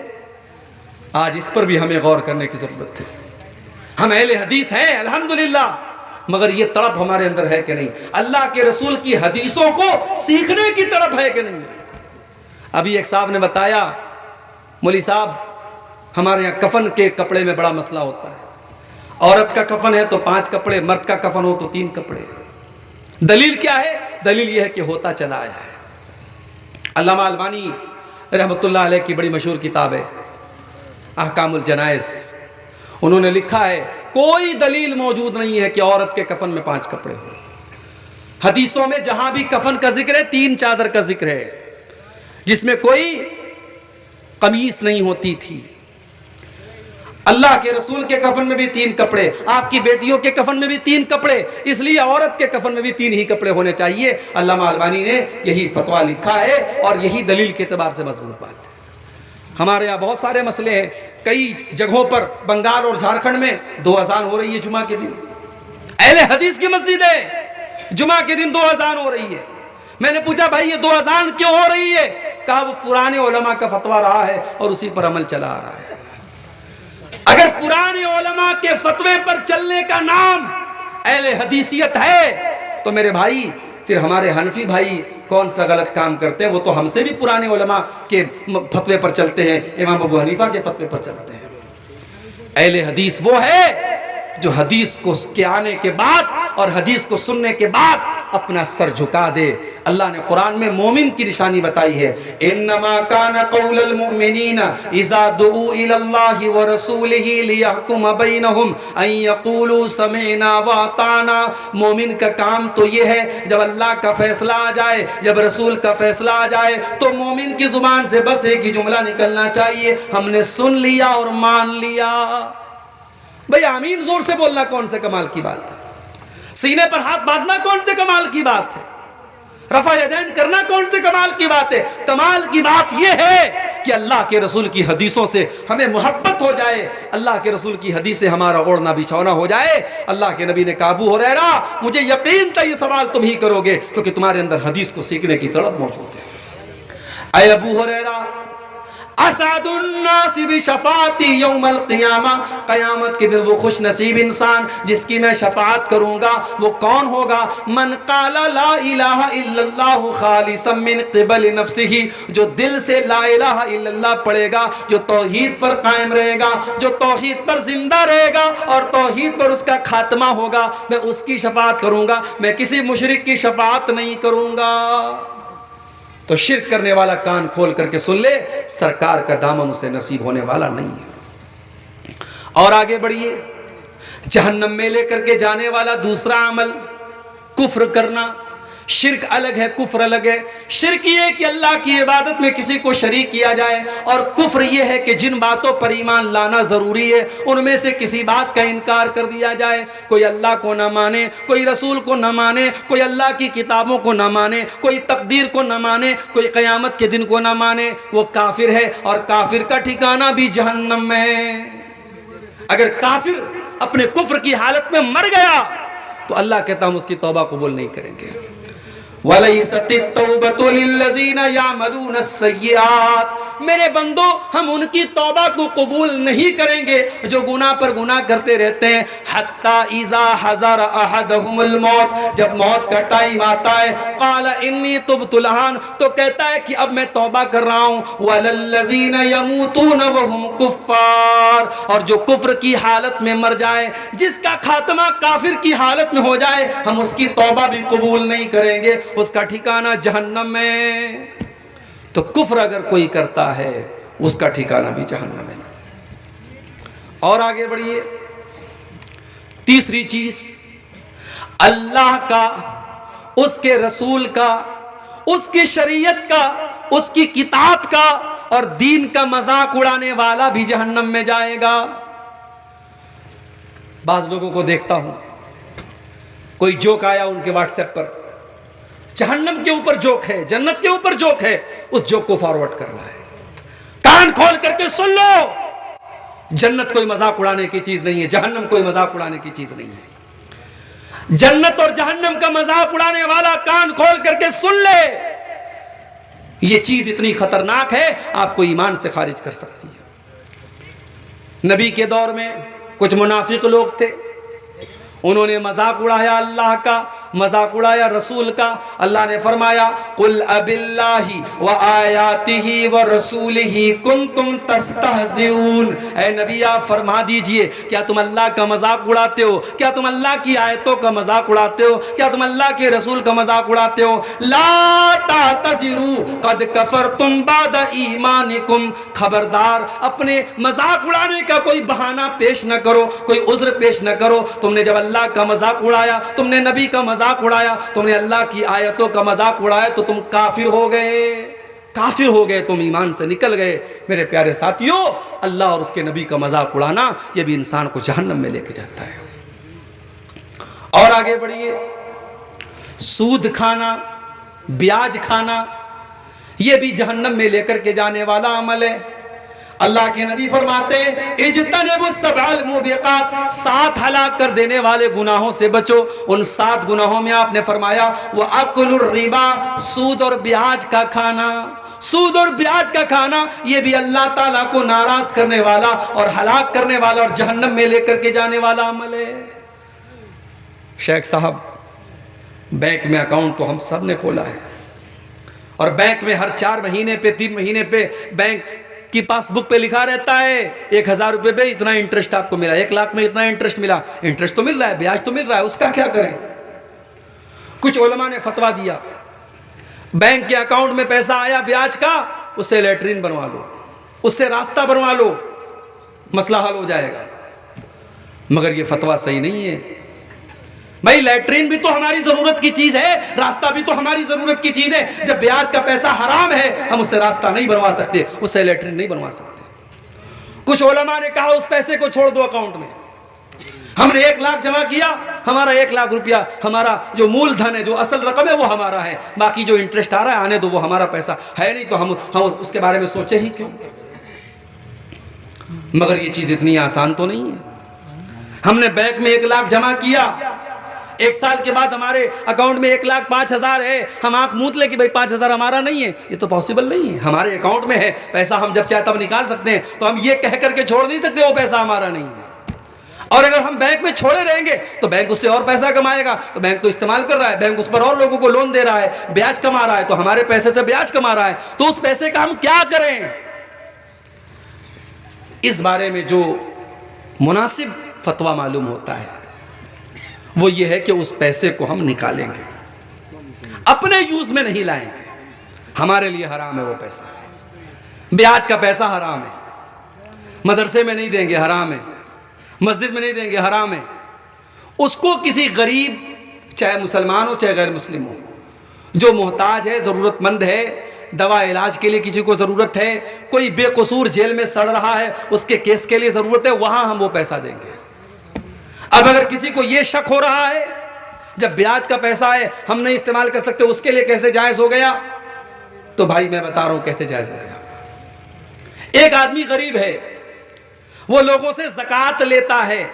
आज इस पर भी हमें गौर करने की ज़रूरत है। हम अहले हदीस हैं अल्हम्दुलिल्लाह, मगर ये तड़प हमारे अंदर है कि नहीं? अल्लाह के रसूल की हदीसों को सीखने की तड़प है कि नहीं? अभी एक साहब ने बताया, मौली साहब, हमारे यहाँ कफन के कपड़े में बड़ा मसला होता है। औरत का कफन है तो 5 कपड़े, मर्द का कफन हो तो 3 कपड़े। दलील क्या है? दलील यह है कि होता चला आया है। अल्लामा अलबानी रहमतुल्लाह अलैह की बड़ी मशहूर किताब है अहकामुल जनाइज़, उन्होंने लिखा है कोई दलील मौजूद नहीं है कि औरत के कफन में 5 कपड़े हो। हदीसों में जहां भी कफन का जिक्र है 3 चादर का जिक्र है, जिसमें कोई कमीज नहीं होती थी। अल्लाह के रसूल के कफन में भी 3 कपड़े, आपकी बेटियों के कफन में भी 3 कपड़े, इसलिए औरत के कफन में भी 3 ही कपड़े होने चाहिए। अल्लामा अलबानी ने यही फतवा लिखा है और यही दलील के एतबार से मजबूत बात है। हमारे यहाँ बहुत सारे मसले हैं, कई जगहों पर बंगाल और झारखंड में 2 अज़ान हो रही है जुमा के दिन। अहले हदीस की मस्जिद है, जुमा के दिन 2 अज़ान हो रही है। मैंने पूछा भाई ये 2 अज़ान क्यों हो रही है? कहा वो पुराने उलमा का फतवा रहा है और उसी पर अमल चला आ रहा है। अगर पुराने उलमा के फतवे पर चलने का नाम अहले हदीसियत है तो मेरे भाई फिर हमारे हनफी भाई कौन सा गलत काम करते हैं? वो तो हमसे भी पुराने उलमा के फतवे पर चलते हैं, इमाम अबू हनीफा के फतवे पर चलते हैं। अहले हदीस वो है जो हदीस को के आने के बाद और हदीस को सुनने के बाद अपना सर झुका दे। अल्लाह ने कुरान में मोमिन की निशानी बताई है, इन्नमा काना कौलल मुमिनीना इज़ा दुऊ इलल्लाहि व रसूलिही लियहकुम बैनहुम अन यक़ूलू समिअना व अताना। मोमिन का काम तो ये है जब अल्लाह का फैसला आ जाए, जब रसूल का फैसला आ जाए तो मोमिन की जुबान से बस एक ही जुमला निकलना चाहिए, हमने सुन लिया और मान लिया। भाई आमीन जोर से बोलना कौन से कमाल की बात है? सीने पर हाथ बांधना कौन से कमाल की बात है? रफा यदैन करना कौन से कमाल की बात है? कमाल की बात यह है कि अल्लाह के रसूल की हदीसों से हमें मोहब्बत हो जाए, अल्लाह के रसूल की हदीस से हमारा ओढ़ना बिछौना हो जाए। अल्लाह के नबी ने कहा, अबू हुरैरा मुझे यकीन था ये सवाल तुम ही करोगे क्योंकि तुम्हारे अंदर हदीस को सीखने की तड़प मौजूद है। अय अबू हुरैरा, असअदुन्नासि बिशफाअती यौमल क़ियामा, क़यामत के दिन वो खुश नसीब इंसान जिसकी मैं शफाअत करूँगा वो कौन होगा? मन क़ाला ला इलाहा इल्लल्लाहु ख़ालिसन मिन क़िबल नफ़्सिही, जो दिल से ला इलाहा इल्लल्लाह पढ़ेगा, जो तौहीद पर कायम रहेगा, जो तौहीद पर जिंदा रहेगा और तौहीद पर उसका खात्मा होगा, मैं उसकी शफाअत करूँगा, मैं किसी मुशरिक की शफाअत नहीं करूँगा। तो शिर्क करने वाला कान खोल करके सुन ले, सरकार का दामन उसे नसीब होने वाला नहीं है। और आगे बढ़िए, जहन्नम में लेकर के जाने वाला दूसरा अमल कुफ्र करना। शिर्क अलग है, कुफ्र अलग है। शिर्क ये है कि अल्लाह की इबादत में किसी को शरीक किया जाए, और कुफ्र ये है कि जिन बातों पर ईमान लाना ज़रूरी है उनमें से किसी बात का इनकार कर दिया जाए। कोई अल्लाह को ना माने, कोई रसूल को ना माने, कोई अल्लाह की किताबों को ना माने, कोई तकदीर को ना माने, कोई क़यामत के दिन को ना माने, वो काफिर है, और काफिर का ठिकाना भी जहन्नम में। अगर काफिर अपने कुफ्र की हालत में मर गया तो अल्लाह कहता हम उसकी तौबा कबूल नहीं करेंगे। वलैसतित तौबतु लिल्लज़ीना यामलून सय्यात, मेरे बंदो हम उनकी तौबा को कबूल नहीं करेंगे जो गुनाह पर गुनाह करते रहते हैं। हत्ता इज़ा हज़र अहदहुमुल मौत, जब मौत का टाइम आता है, क़ाला इन्नी तुब्तु लहान, तो कहता है कि अब मैं तौबा कर रहा हूँ। वलल्लज़ीना यमूतून वहुम कुफ़्फ़ार, और जो कुफ्र की हालत में मर जाए, जिसका खात्मा काफिर की हालत में हो जाए, हम उसकी तौबा भी कबूल नहीं करेंगे, उसका ठिकाना जहन्नम में। तो कुफ्र अगर कोई करता है उसका ठिकाना भी जहन्नम में। और आगे बढ़िए, तीसरी चीज, अल्लाह का, उसके रसूल का, उसकी शरीयत का, उसकी किताब का और दीन का मजाक उड़ाने वाला भी जहन्नम में जाएगा। बाज लोगों को देखता हूं, कोई जोक आया उनके व्हाट्सएप पर, जहन्नम के ऊपर जोक है, जन्नत के ऊपर जोक है, उस जोक को फॉरवर्ड कर रहा है। कान खोल करके सुन लो, जन्नत कोई मजाक उड़ाने की चीज नहीं है, जहन्नम कोई मजाक उड़ाने की चीज नहीं है। जन्नत और जहन्नम का मजाक उड़ाने वाला कान खोल करके सुन ले, ये चीज इतनी खतरनाक है आपको ईमान से खारिज कर सकती है। नबी के दौर में कुछ मुनाफिक लोग थे, उन्होंने मजाक उड़ाया अल्लाह का, मजाक उड़ाया रसूल का। अल्लाह ने फरमाया कुल अबिल्लाहि व आयातिही व रसूलिही कुंतुम तस्तहज़िऊन, ऐ नबी आप फरमा दीजिए, क्या तुम अल्लाह का मजाक उड़ाते हो? क्या तुम अल्लाह की आयतों का मजाक उड़ाते हो? क्या तुम अल्लाह के रसूल का मजाक उड़ाते हो? ला तातज़िरू क़द कफ़रतुम बाद ईमानिकुम, खबरदार अपने मजाक उड़ाने का कोई बहाना पेश न करो, कोई उज़्र पेश न करो। तुमने जब अल्लाह का मजाक उड़ाया, तुमने नबी का मजाक उड़ाया, तुमने अल्लाह की आयतों का मजाक उड़ाया, तो तुम काफिर हो गए, काफिर हो गए, तुम ईमान से निकल गए। मेरे प्यारे साथियों, अल्लाह और उसके नबी का मजाक उड़ाना यह भी इंसान को जहन्नम में लेके जाता है। और आगे बढ़िए, सूद खाना, ब्याज खाना, यह भी जहन्नम में लेकर के जाने वाला अमल है। अल्लाह के नबी फरमाते हैं इज्तनिबुस सबअल मुबिक़ात, 7 हलाक कर देने वाले गुनाहों से बचो। उन 7 गुनाहों में आपने फरमाया वो अकुलुर रिबा, सूद और ब्याज का खाना। सूद और ब्याज का खाना ये भी अल्लाह ताला को नाराज करने वाला और हलाक करने वाला और जहन्नम में लेकर के जाने वाला अमल है। शेख साहब, बैंक में अकाउंट तो हम सब ने खोला है, और बैंक में हर 4 महीने पे 3 महीने पे बैंक की पासबुक पे लिखा रहता है 1000 रुपये पे इतना इंटरेस्ट आपको मिला, 1 लाख में इतना इंटरेस्ट मिला। इंटरेस्ट तो मिल रहा है, ब्याज तो मिल रहा है, उसका क्या करें? कुछ उलमा ने फतवा दिया, बैंक के अकाउंट में पैसा आया ब्याज का, उससे लैट्रीन बनवा लो, उससे रास्ता बनवा लो, मसला हल हो जाएगा। मगर ये फतवा सही नहीं है भाई। लैट्रीन भी तो हमारी जरूरत की चीज है, रास्ता भी तो हमारी जरूरत की चीज है। जब ब्याज का पैसा हराम है, हम उससे रास्ता नहीं बनवा सकते, उससे लैट्रीन नहीं बनवा सकते। कुछ उलमा ने कहा उस पैसे को छोड़ दो अकाउंट में, हमने 1 लाख जमा किया, हमारा 1 लाख रुपया, हमारा जो मूलधन है, जो असल रकम है वो हमारा है, बाकी जो इंटरेस्ट आ रहा है आने दो, वो हमारा पैसा है नहीं, तो हम उसके बारे में सोचे ही क्यों? मगर ये चीज इतनी आसान तो नहीं है। हमने बैंक में 1 लाख जमा किया, एक साल के बाद हमारे अकाउंट में 1,05,000 है, हम आंख मूंद ले कि भाई 5,000 हमारा नहीं है, ये तो पॉसिबल नहीं है। हमारे अकाउंट में है पैसा, हम जब चाहे तब निकाल सकते हैं, तो हम ये कह करके छोड़ नहीं सकते वो पैसा हमारा नहीं है। और अगर हम बैंक में छोड़े रहेंगे तो बैंक उससे और पैसा कमाएगा, तो बैंक तो इस्तेमाल कर रहा है, बैंक उस पर और लोगों को लोन दे रहा है, ब्याज कमा रहा है, तो हमारे पैसे से ब्याज कमा रहा है, तो उस पैसे का हम क्या करें? इस बारे में जो मुनासिब फतवा मालूम होता है वो ये है कि उस पैसे को हम निकालेंगे, अपने यूज में नहीं लाएंगे। हमारे लिए हराम है वो पैसा, ब्याज का पैसा हराम है, मदरसे में नहीं देंगे हराम है, मस्जिद में नहीं देंगे हराम है। उसको किसी गरीब, चाहे मुसलमान हो चाहे गैर मुस्लिम हो, जो मोहताज है, ज़रूरतमंद है, दवा इलाज के लिए किसी को ज़रूरत है, कोई बेकसूर जेल में सड़ रहा है, उसके केस के लिए ज़रूरत है, वहाँ हम वो पैसा देंगे। अब अगर किसी को ये शक हो रहा है जब ब्याज का पैसा है हम नहीं इस्तेमाल कर सकते, उसके लिए कैसे जायज़ हो गया, तो भाई मैं बता रहा हूँ कैसे जायज़ हो गया। एक आदमी गरीब है, वो लोगों से ज़कात लेता है।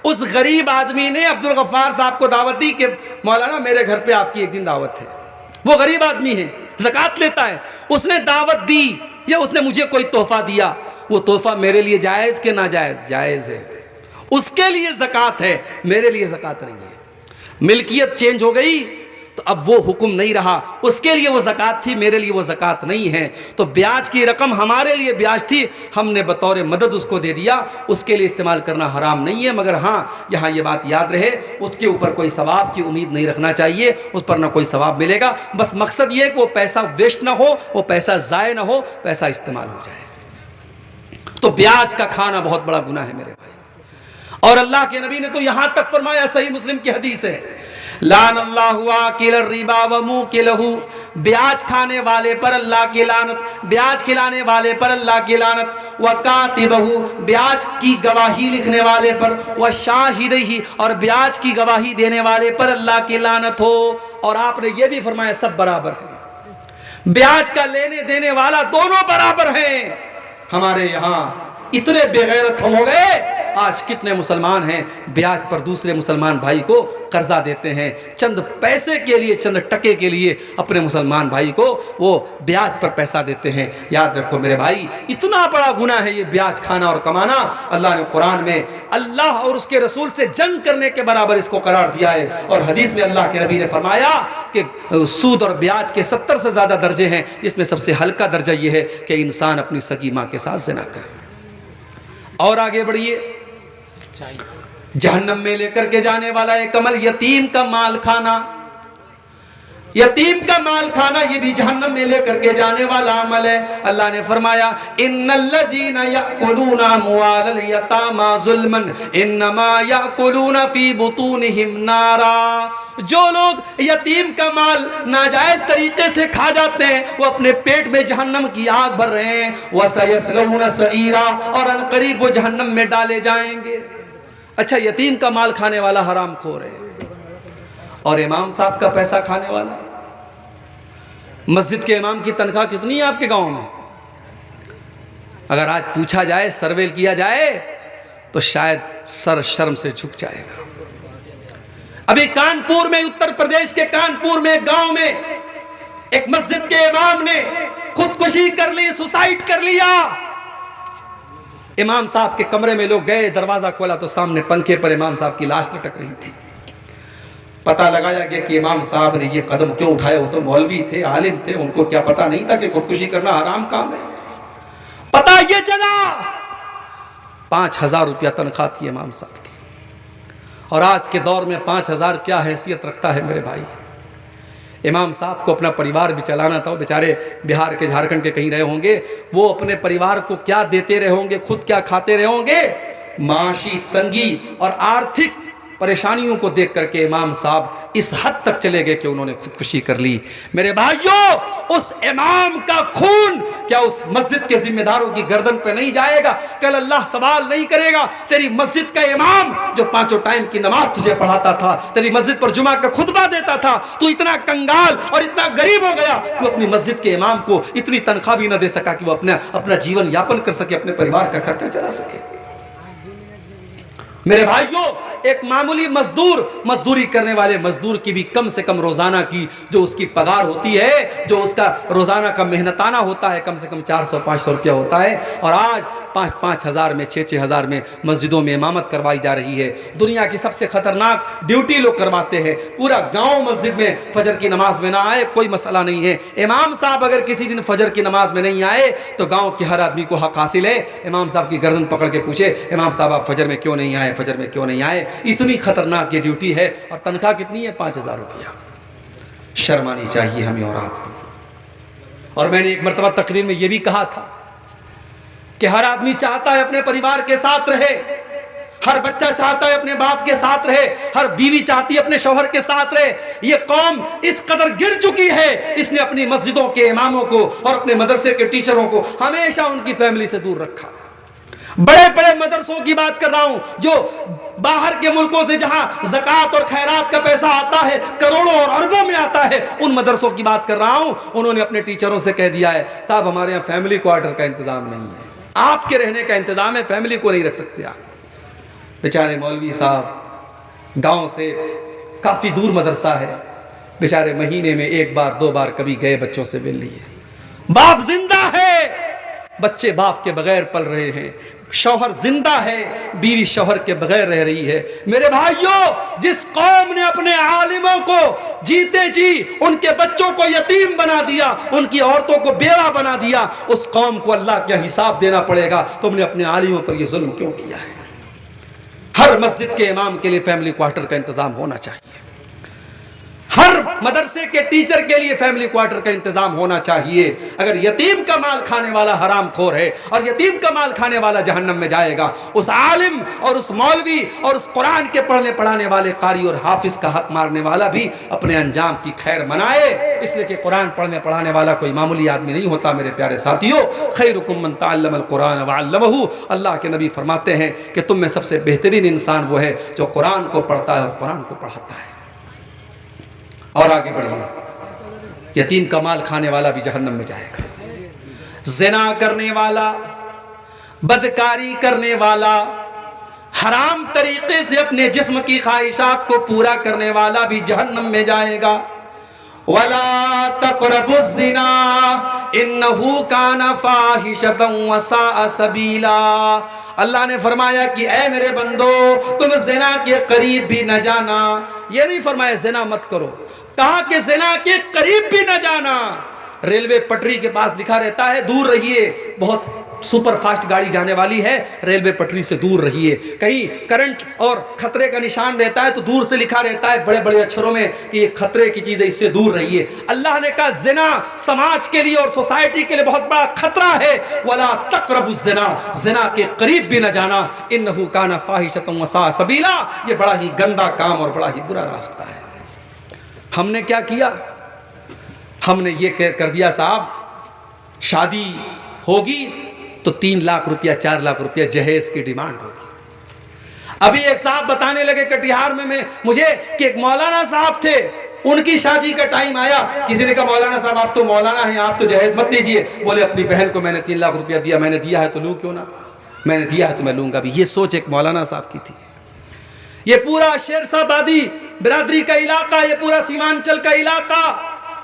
उस गरीब आदमी ने अब्दुल गफ्फार साहब को दावत दी कि मौलाना मेरे घर पे आपकी एक दिन दावत है। वो गरीब आदमी है, ज़कात लेता है, उसने दावत दी या उसने मुझे कोई तोहफा दिया, वो तोहफा मेरे लिए जायज़ के नाजायज़? जायज़ है। उसके लिए ज़कात है, मेरे लिए ज़कात नहीं है। मिल्कियत चेंज हो गई तो अब वो हुक्म नहीं रहा, उसके लिए वो ज़कात थी, मेरे लिए वो ज़कात नहीं है। तो ब्याज की रकम हमारे लिए ब्याज थी, हमने बतौर मदद उसको दे दिया, उसके लिए इस्तेमाल करना हराम नहीं है। मगर हाँ, यहाँ ये बात याद रहे, उसके ऊपर कोई सवाब की उम्मीद नहीं रखना चाहिए, उस पर ना कोई सवाब मिलेगा। बस मकसद ये कि वो पैसा वेस्ट ना हो, वो पैसा ज़ाय ना हो, पैसा इस्तेमाल हो जाए। तो ब्याज का खाना बहुत बड़ा गुनाह है मेरे भाई। और अल्लाह के नबी ने तो यहां तक फरमाया, सही मुस्लिम की हदीस है, लानल्लाहु आकिल रिबा व मुकिलहु, ब्याज खाने वाले पर अल्लाह की लानत, ब्याज खिलाने वाले पर अल्लाह की लानत, व कातिबहु, ब्याज की गवाही लिखने वाले पर, व शाहिदही, और ब्याज की गवाही देने वाले पर अल्लाह की लानत हो। और आपने ये भी फरमाया सब बराबर हैं, ब्याज का लेने देने वाला दोनों बराबर हैं। हमारे यहाँ इतने बेगैरत हम हो गए, आज कितने मुसलमान हैं ब्याज पर दूसरे मुसलमान भाई को कर्जा देते हैं, चंद पैसे के लिए, चंद टके के लिए अपने मुसलमान भाई को वो ब्याज पर पैसा देते हैं। याद रखो मेरे भाई, इतना बड़ा गुनाह है ये ब्याज खाना और कमाना। अल्लाह ने कुरान में अल्लाह और उसके रसूल से जंग करने के बराबर इसको करार दिया है। और हदीस में अल्लाह के नबी ने फरमाया कि सूद और ब्याज के 70 से ज़्यादा दर्जे हैं, जिसमें सबसे हल्का दर्जा ये है कि इंसान अपनी सगी माँ के साथ ज़िना करे। और आगे बढ़िए, जहन्नम में लेकर के जाने वाला एक अमल यतीम का माल खाना, यतीम का माल खाना ये भी जहन्नम में लेकर के जाने वाला अमल है। अल्लाह ने फरमाया, इन्नल्लज़ीना याकुलूना अम्वालल यतामा ज़ुल्मन इन्नमा याकुलूना फ़ी बुतूनिहिम नारा, जो लोग यतीम का माल नाजायज़ तरीके से खा जाते हैं वो अपने पेट में जहन्नम की आग भर रहे हैं। वसयस्लऊना सईरा, और अनकरीब वो जहन्नम में डाले जाएंगे। अच्छा, यतीम का माल खाने वाला हराम खोर है, और इमाम साहब का पैसा खाने वाला। मस्जिद के इमाम की तनख्वाह कितनी है आपके गांव में? अगर आज पूछा जाए, सर्वे किया जाए, तो शायद सर शर्म से झुक जाएगा। अभी कानपुर में, उत्तर प्रदेश के कानपुर में गांव में एक मस्जिद के इमाम ने खुदकुशी कर ली, सुसाइड कर लिया। इमाम साहब के कमरे में लोग गए, दरवाजा खोला तो सामने पंखे पर इमाम साहब की लाश लटक रही थी। पता लगाया गया कि इमाम साहब ने ये कदम क्यों उठाया, वो तो मौलवी थे, आलिम थे, उनको क्या पता नहीं था कि खुदकुशी करना हराम काम है। पता ये चला 5,000 रुपया तनख्वाह थी इमाम साहब की, और आज के दौर में 5,000 क्या हैसियत रखता है मेरे भाई। इमाम साहब को अपना परिवार भी चलाना था, बेचारे बिहार के, झारखंड के कहीं रहे होंगे, वो अपने परिवार को क्या देते रहे होंगे, खुद क्या खाते रहे होंगे। माशी तंगी और आर्थिक परेशानियों को देख करके इमाम साहब इस हद तक चले गए कि उन्होंने खुदकुशी कर ली। मेरे भाइयों, उस इमाम का खून क्या उस मस्जिद के जिम्मेदारों की गर्दन पे नहीं जाएगा? कल अल्लाह सवाल नहीं करेगा? तेरी मस्जिद का इमाम जो 5 टाइम की नमाज तुझे पढ़ाता था, तेरी मस्जिद पर जुमा का खुतबा देता था, तू इतना कंगाल और इतना गरीब हो गया, तू अपनी मस्जिद के इमाम को इतनी तनख्वाह भी न दे सका कि वो अपना जीवन यापन कर सके, अपने परिवार का खर्चा चला सके। मेरे भाइयों, एक मामूली मजदूर, मजदूरी करने वाले मजदूर की भी कम से कम रोजाना की जो उसकी पगार होती है, जो उसका रोजाना का मेहनताना होता है, कम से कम 400-500 रुपया होता है। और आज 5-5 हज़ार में, 6-6 हज़ार में मस्जिदों में इमामत करवाई जा रही है। दुनिया की सबसे खतरनाक ड्यूटी लोग करवाते हैं। पूरा गांव मस्जिद में फजर की नमाज में ना आए, कोई मसला नहीं है। इमाम साहब अगर किसी दिन फजर की नमाज में नहीं आए तो गांव के हर आदमी को हक हासिल है, इमाम साहब की गर्दन पकड़ के पूछे, इमाम साहब आप फजर में क्यों नहीं आए, फजर में क्यों नहीं आए। इतनी खतरनाक ये ड्यूटी है। और तनख्वाह कितनी है? 5,000 रुपया। शर्म आनी चाहिए हमें और आपको। और मैंने एक मरतबा तकरीर में यह भी कहा था कि हर आदमी चाहता है अपने परिवार के साथ रहे, हर बच्चा चाहता है अपने बाप के साथ रहे, हर बीवी चाहती है अपने शौहर के साथ रहे। ये कौम इस कदर गिर चुकी है, इसने अपनी मस्जिदों के इमामों को और अपने मदरसे के टीचरों को हमेशा उनकी फैमिली से दूर रखा। बड़े बड़े मदरसों की बात कर रहा हूं, जो बाहर के मुल्कों से जहां ज़कात और खैरात का पैसा आता है, करोड़ों और अरबों में आता है, उन मदरसों की बात कर रहा हूं। उन्होंने अपने टीचरों से कह दिया है, साहब हमारे यहाँ फैमिली क्वार्टर का इंतजाम नहीं है, आपके रहने का इंतजाम है, फैमिली को नहीं रख सकते आप। बेचारे मौलवी साहब, गांव से काफ़ी दूर मदरसा है, बेचारे महीने में 1 बार 2 बार कभी गए, बच्चों से मिल लिए। बाप जिंदा है, बच्चे बाप के बगैर पल रहे हैं, शौहर जिंदा है, बीवी शौहर के बगैर रह रही है। मेरे भाइयों, जिस कौम ने अपने आलिमों को जीते जी उनके बच्चों को यतीम बना दिया, उनकी औरतों को बेवा बना दिया, उस कौम को अल्लाह का हिसाब देना पड़ेगा। तुमने अपने आलिमों पर यह जुल्म क्यों किया है? हर मस्जिद के इमाम के लिए फैमिली क्वार्टर का इंतजाम होना चाहिए, हर मदरसे के टीचर के लिए फैमिली क्वार्टर का इंतजाम होना चाहिए। अगर यतीम का माल खाने वाला हराम खोर है और यतीम का माल खाने वाला जहन्नम में जाएगा, उस आलिम और उस मौलवी और उस कुरान के पढ़ने पढ़ाने वाले कारी और हाफिज का हक मारने वाला भी अपने अंजाम की खैर मनाए। इसलिए कि कुरान पढ़ने पढ़ाने वाला कोई मामूली आदमी नहीं होता। मेरे प्यारे साथियों, खैरुकुम मन तअल्लमल कुरान व अल्लमहु, अल्लाह के नबी फरमाते हैं कि तुम में सबसे बेहतरीन इंसान वो है जो कुरान को पढ़ता है और कुरान को पढ़ाता है। और आगे बढ़िए, यतीम का माल खाने वाला भी जहन्नम में जाएगा, ज़िना करने वाला, बदकारी करने वाला, हराम तरीके से अपने जिस्म की ख्वाहिशात को पूरा करने वाला भी जहन्नम में जाएगा। वला तक़रबुज़्ज़िना इन्नहु काना फ़ाहिशतन व साअ सबीला। अल्लाह ने फरमाया कि ऐ मेरे बंदो, तुम ज़िना के करीब भी न जाना। ये नहीं फरमाया ज़िना मत करो, कहा कि ज़िना के करीब भी न जाना। रेलवे पटरी के पास लिखा रहता है दूर रहिए, बहुत सुपर फास्ट गाड़ी जाने वाली है, रेलवे पटरी से दूर रहिए। कहीं करंट और खतरे का निशान रहता है तो दूर से लिखा रहता है बड़े बड़े अक्षरों में कि ये खतरे की चीज़ है, इससे दूर रहिए। अल्लाह ने कहा ज़िना समाज के लिए और सोसाइटी के लिए बहुत बड़ा खतरा है। वला तक़रबुज़्ज़िना, ज़िना के करीब भी न जाना, इन्नहु काना फ़ाहिशतन व साअ सबीला, ये बड़ा ही गंदा काम और बड़ा ही बुरा रास्ता है। हमने क्या किया? हमने ये कर दिया साहब, शादी होगी तो 3 लाख रुपया 4 लाख रुपया जहेज की डिमांड होगी। अभी एक साहब बताने लगे कटिहार में मुझे कि एक मौलाना साहब थे, उनकी शादी का टाइम आया, किसी ने कहा मौलाना साहब आप तो मौलाना हैं, आप तो जहेज मत दीजिए। बोले अपनी बहन को मैंने 3 लाख रुपया दिया, मैंने दिया है तो लूँ क्यों ना, मैंने दिया है तो मैं लूँगा भी। ये सोच एक मौलाना साहब की थी। ये पूरा शेरशाहबादी बिरादरी का इलाका, ये पूरा सीमांचल का इलाका,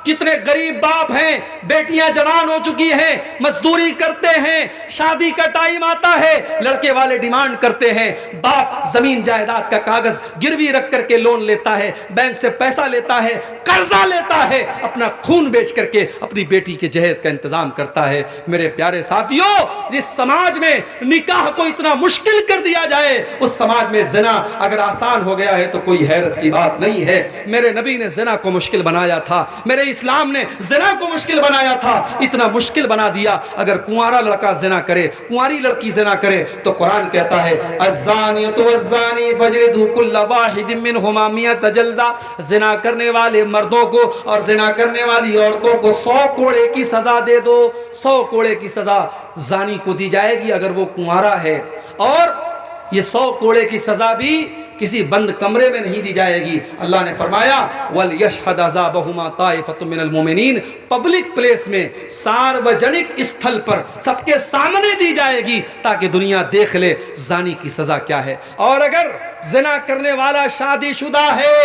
कितने गरीब बाप हैं, बेटियां जवान हो चुकी हैं, मजदूरी करते हैं, शादी का टाइम आता है, लड़के वाले डिमांड करते हैं, बाप जमीन जायदाद का कागज गिरवी रख करके लोन लेता है, बैंक से पैसा लेता है, कर्जा लेता है, अपना खून बेच करके अपनी बेटी के जहेज का इंतजाम करता है। मेरे प्यारे साथियों, जिस समाज में निकाह को इतना मुश्किल कर दिया जाए, उस समाज में ज़िना अगर आसान हो गया है तो कोई हैरत की बात नहीं है। मेरे नबी ने ज़िना को मुश्किल बनाया था, मेरे इस्लाम ने ज़िना को मुश्किल बनाया था। इतना मुश्किल बना दिया, अगर कुंवारा लड़का ज़िना करे, कुंवारी लड़की ज़िना करे तो कुरान कहता है अज़्ज़ानियतु वज़्ज़ानी फजलिदू कुल्ला वाहिदिन मिनहुमा मिअत जल्दा। ज़िना करने वाले मर्दों को और ज़िना करने वाली औरतों को 100 कोड़े की सज़ा दे दो। 100 कोड़े की सज़ा ज़ानी को दी जाएगी अगर वो कुंवारा है, और ये 100 कोड़े की सज़ा भी किसी बंद कमरे में नहीं दी जाएगी। अल्लाह ने फरमाया वल यशहद अज़ाबहुमा ताइफतुम मिनल मोमिनीन, पब्लिक प्लेस में, सार्वजनिक स्थल पर सबके सामने दी जाएगी ताकि दुनिया देख ले जानी की सजा क्या है। और अगर जिना करने वाला शादीशुदा है,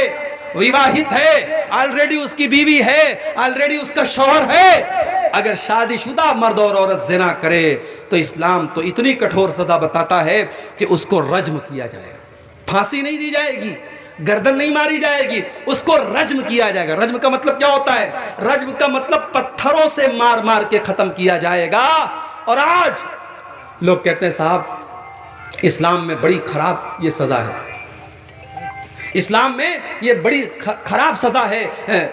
विवाहित है, ऑलरेडी उसकी बीवी है, ऑलरेडी उसका शौहर है, अगर शादीशुदा मर्द और औरत जिना करे तो इस्लाम तो इतनी कठोर सजा बताता है कि उसको रज्म किया जाएगा। फांसी नहीं दी जाएगी, गर्दन नहीं मारी जाएगी, उसको रज्म किया जाएगा। रज्म का मतलब क्या होता है? रज्म का मतलब पत्थरों से मार मार के खत्म किया जाएगा। और आज लोग कहते हैं साहब इस्लाम में बड़ी खराब ये सजा है, इस्लाम में ये बड़ी खराब सज़ा है,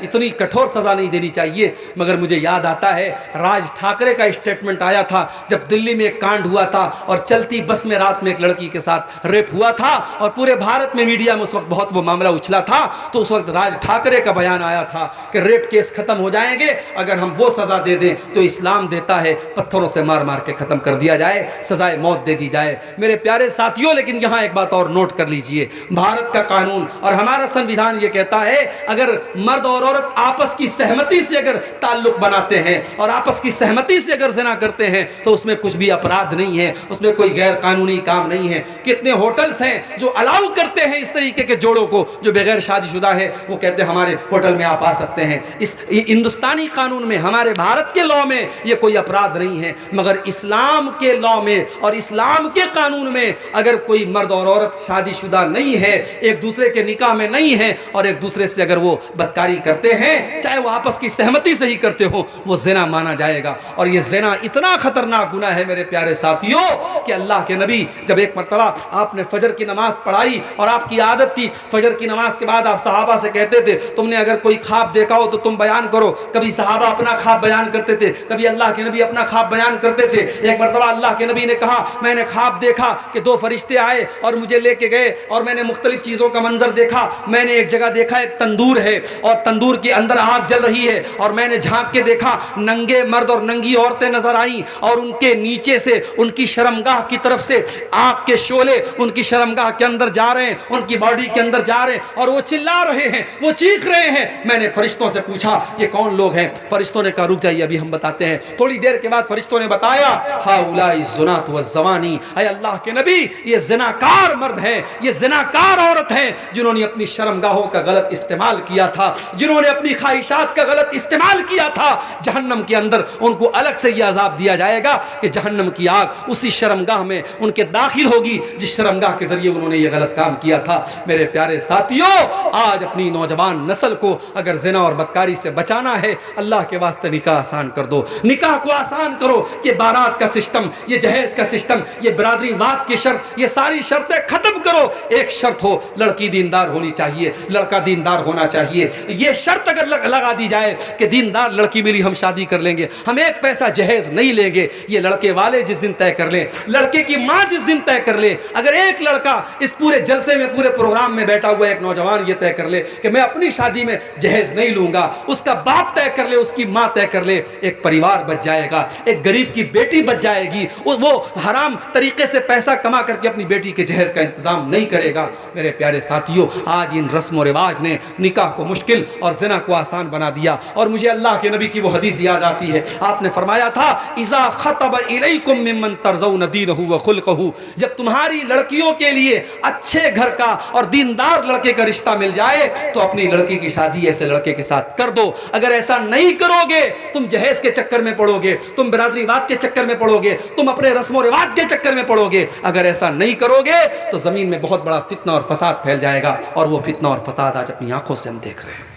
इतनी कठोर सज़ा नहीं देनी चाहिए। मगर मुझे याद आता है राज ठाकरे का स्टेटमेंट आया था जब दिल्ली में एक कांड हुआ था और चलती बस में रात में एक लड़की के साथ रेप हुआ था और पूरे भारत में मीडिया में उस वक्त बहुत वो मामला उछला था। तो उस वक्त राज ठाकरे का बयान आया था कि रेप केस ख़त्म हो जाएंगे अगर हम वो सज़ा दे दें तो इस्लाम देता है पत्थरों से मार मार के ख़त्म कर दिया जाए, सज़ाए मौत दे दी जाए। मेरे प्यारे साथियों, लेकिन यहाँ एक बात और नोट कर लीजिए, भारत का कानून और हमारा संविधान ये कहता है अगर मर्द और औरत आपस की सहमति से अगर ताल्लुक बनाते हैं और आपस की सहमति से अगर ज़िना करते हैं तो उसमें कुछ भी अपराध नहीं है, उसमें कोई गैर कानूनी काम नहीं है। कितने होटल्स हैं जो अलाउ करते हैं इस तरीके के जोड़ों को जो बगैर शादीशुदा है, वो कहते हैं हमारे होटल में आप आ सकते हैं। इस हिंदुस्तानी कानून में, हमारे भारत के लॉ में ये कोई अपराध नहीं है। मगर इस्लाम के लॉ में और इस्लाम के कानून में अगर कोई मर्द और औरत शादीशुदा नहीं है, एक दूसरे के निकाह में नहीं है और एक दूसरे से अगर वो बदकारी करते हैं, चाहे वो आपस की सहमति से ही करते हो, वो ज़िना माना जाएगा। और ये ज़िना इतना खतरनाक गुनाह है मेरे प्यारे साथियों कि अल्लाह के नबी जब एक मरतबा आपने फजर की नमाज पढ़ाई और आपकी आदत थी फजर की नमाज के बाद आप सहाबा से कहते थे तुमने अगर कोई ख्वाब देखा हो तो तुम बयान करो। कभी सहाबा अपना ख्वाब बयान करते थे, कभी अल्लाह के नबी अपना ख्वाब बयान करते थे। एक मरतबा अल्लाह के नबी ने कहा मैंने ख्वाब देखा कि दो फरिश्ते आए और मुझे लेके गए और मैंने मुख्तलिफ चीज़ों का मंजर देखा। मैंने एक जगह देखा एक तंदूर है और तंदूर के अंदर आग जल रही है और मैंने झांक के देखा नंगे मर्द और नंगी औरतें नजर आई और उनके नीचे से उनकी शर्मगाह की तरफ से आग के शोले उनकी शर्मगाह के अंदर जा रहे हैं, उनकी बॉडी के अंदर जा रहे हैं और वो चिल्ला रहे हैं, वो चीख रहे हैं। मैंने फरिश्तों से पूछा ये कौन लोग हैं? फरिश्तों ने कहा रुक जाइए अभी हम बताते हैं। थोड़ी देर के बाद फरिश्तों ने बताया हाउलाई ज़ुनात व ज़वानी, ऐ अल्लाह के नबी ये ज़िनाकार मर्द हैं, ये ज़िनाकार औरत हैं जिन्होंने अपनी शर्मगाहों का गलत इस्तेमाल किया था, जिन्होंने अपनी ख्वाहिशात का गलत इस्तेमाल किया था। जहन्नम के अंदर उनको अलग से यह अजाब दिया जाएगा कि जहन्नम की आग उसी शर्मगाह में उनके दाखिल होगी जिस शर्मगाह के जरिए उन्होंने ये गलत काम किया था। मेरे प्यारे साथियों, आज अपनी नौजवान नस्ल को अगर ज़िना और बदकारी से बचाना है, अल्लाह के वास्ते निकाह आसान कर दो, निकाह को आसान करो। ये बारात का सिस्टम, ये जहेज का सिस्टम, ये बरादरी वाद की शर्त, ये सारी शर्तें खत्म करो। एक शर्त हो, लड़की दीनदार होनी चाहिए, लड़का दीनदार होना चाहिए। ये शर्त अगर लगा दी जाए कि दीनदार लड़की मिली हम शादी कर लेंगे, हम एक पैसा जहेज नहीं लेंगे, ये लड़के वाले जिस दिन तय कर लें, लड़के की माँ जिस दिन तय कर ले, अगर एक लड़का इस पूरे जलसे में, पूरे प्रोग्राम में बैठा हुआ एक नौजवान ये तय कर ले कि मैं अपनी शादी में जहेज नहीं लूंगा, उसका बाप तय कर ले, उसकी माँ तय कर ले, एक परिवार बच जाएगा, एक गरीब की बेटी बच जाएगी। वो हराम तरीके से पैसा कमा करके अपनी बेटी के जहेज का इंतजाम नहीं करेगा। मेरे प्यारे साथियों, आज इन रस्म और रिवाज ने निकाह को मुश्किल और ज़िना को आसान बना दिया। और मुझे अल्लाह के नबी की वो हदीस याद आती है, आपने फरमाया था इज़ा खतब इलैकुम मिम्मन तर्ज़ौन दीनहु व खुल्क़हु, जब तुम्हारी लड़कियों के लिए अच्छे घर का और दीनदार लड़के का रिश्ता मिल जाए तो अपनी लड़की की शादी ऐसे लड़के के साथ कर दो। अगर ऐसा नहीं करोगे, तुम जहेज के चक्कर में पड़ोगे, तुम बिरादरीवाद के चक्कर में पड़ोगे, तुम अपने रस्म रिवाज के चक्कर में पड़ोगे। अगर ऐसा नहीं करोगे तो ज़मीन में बहुत बड़ा फितना और फसाद फैल जाएगा। और वो फितना और फसाद आज अपनी आंखों से हम देख रहे हैं।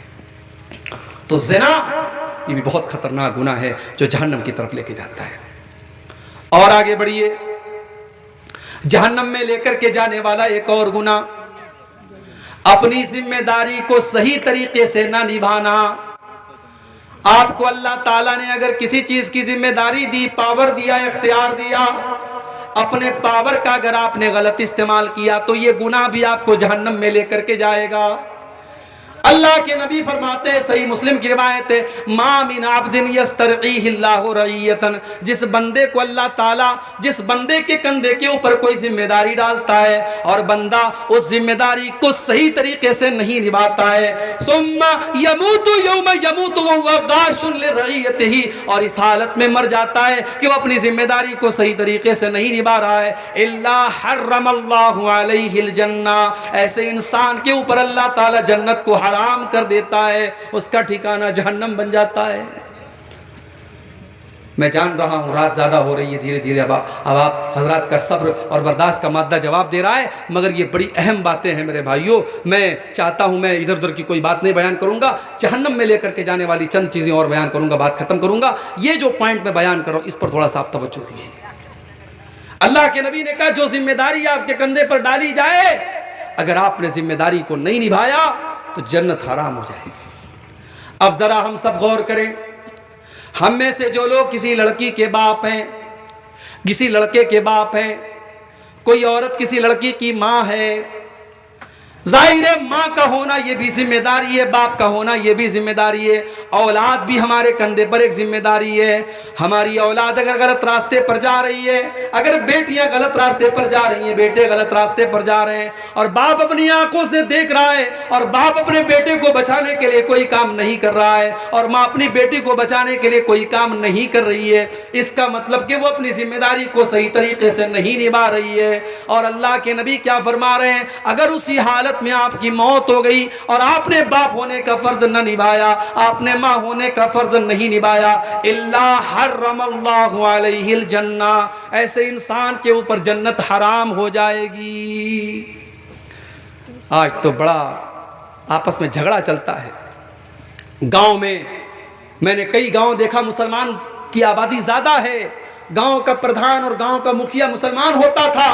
तो ज़िना ये भी बहुत खतरनाक गुनाह है जो जहन्नम की तरफ लेके जाता है। और आगे बढ़िए, जहन्नम में लेकर के जाने वाला एक और गुनाह, अपनी जिम्मेदारी को सही तरीके से ना निभाना। आपको अल्लाह ताला ने अगर किसी चीज की जिम्मेदारी दी, पावर दिया, इख्तियार दिया, अपने पावर का अगर आपने गलत इस्तेमाल किया तो ये गुनाह भी आपको जहन्नम में लेकर के जाएगा। अल्लाह के नबी फरमाते हैं, सही मुस्लिम की रिवायत है, मा मिन अब्दिन यस्तरईहिल्लाहु रईयतन, जिस बंदे को अल्लाह ताला, जिस बंदे के कंधे के ऊपर कोई जिम्मेदारी डालता है और बंदा उस जिम्मेदारी को सही तरीके से नहीं निभाता है, सुम्मा यमूतु यौम यमूतु वहुवा गाशुन लिरईयतिही, और इस हालत में मर जाता है कि वो अपनी जिम्मेदारी को सही तरीके से नहीं निभा रहा है, इल्ला हर्रमल्लाहु अलैहिल जन्ना, ऐसे इंसान के ऊपर अल्लाह ताला जन्नत को हराम कर देता है, उसका ठिकाना जहन्नम बन जाता है। मैं जान रहा हूँ रात ज़्यादा हो रही है, धीरे धीरे अब आप हजरात का सब्र और बर्दाश्त का मादा जवाब दे रहा है, मगर ये बड़ी अहम बातें हैं मेरे भाइयों। मैं चाहता हूँ मैं इधर उधर की कोई बात नहीं बयान करूँगा, जहन्नम में लेकर के जाने वाली चंद चीज़ें और बयान करूँगा, बात ख़त्म करूँगा। ये जो पॉइंट मैं बयान कर रहा हूँ इस पर थोड़ा सा आप तवज्जो दीजिए। अल्लाह के नबी ने कहा जो जिम्मेदारी आपके कंधे पर डाली जाए, अगर आपने जिम्मेदारी को नहीं निभाया तो जन्नत हराम हो जाएगी। अब जरा हम सब गौर करें, हम में से जो लोग किसी लड़की के बाप हैं, किसी लड़के के बाप हैं, कोई औरत किसी लड़की की माँ है, जाहिर है माँ का होना ये भी जिम्मेदारी है, बाप का होना ये भी जिम्मेदारी है, औलाद भी हमारे कंधे पर एक जिम्मेदारी है। हमारी औलाद अगर गलत रास्ते पर जा रही है, अगर बेटियां गलत रास्ते पर जा रही हैं, बेटे गलत रास्ते पर जा रहे हैं और बाप अपनी आंखों से देख रहा है और बाप अपने बेटे को बचाने के लिए कोई काम नहीं कर रहा है और माँ अपनी बेटी को बचाने के लिए कोई काम नहीं कर रही है, इसका मतलब कि वो अपनी जिम्मेदारी को सही तरीके से नहीं निभा रही है। और अल्लाह के नबी क्या फरमा रहे हैं, अगर उसी हालत में आपकी मौत हो गई और आपने बाप होने का फर्ज न निभाया, आपने माँ होने का फर्ज नहीं निभाया, इल्ला हर्रमल्लाहु अलैहिल जन्ना, ऐसे इंसान के ऊपर जन्नत हराम हो जाएगी। आज तो बड़ा आपस में झगड़ा चलता है गांव में। मैंने कई गांव देखा मुसलमान की आबादी ज्यादा है, गांव का प्रधान और गांव का मुखिया मुसलमान होता था,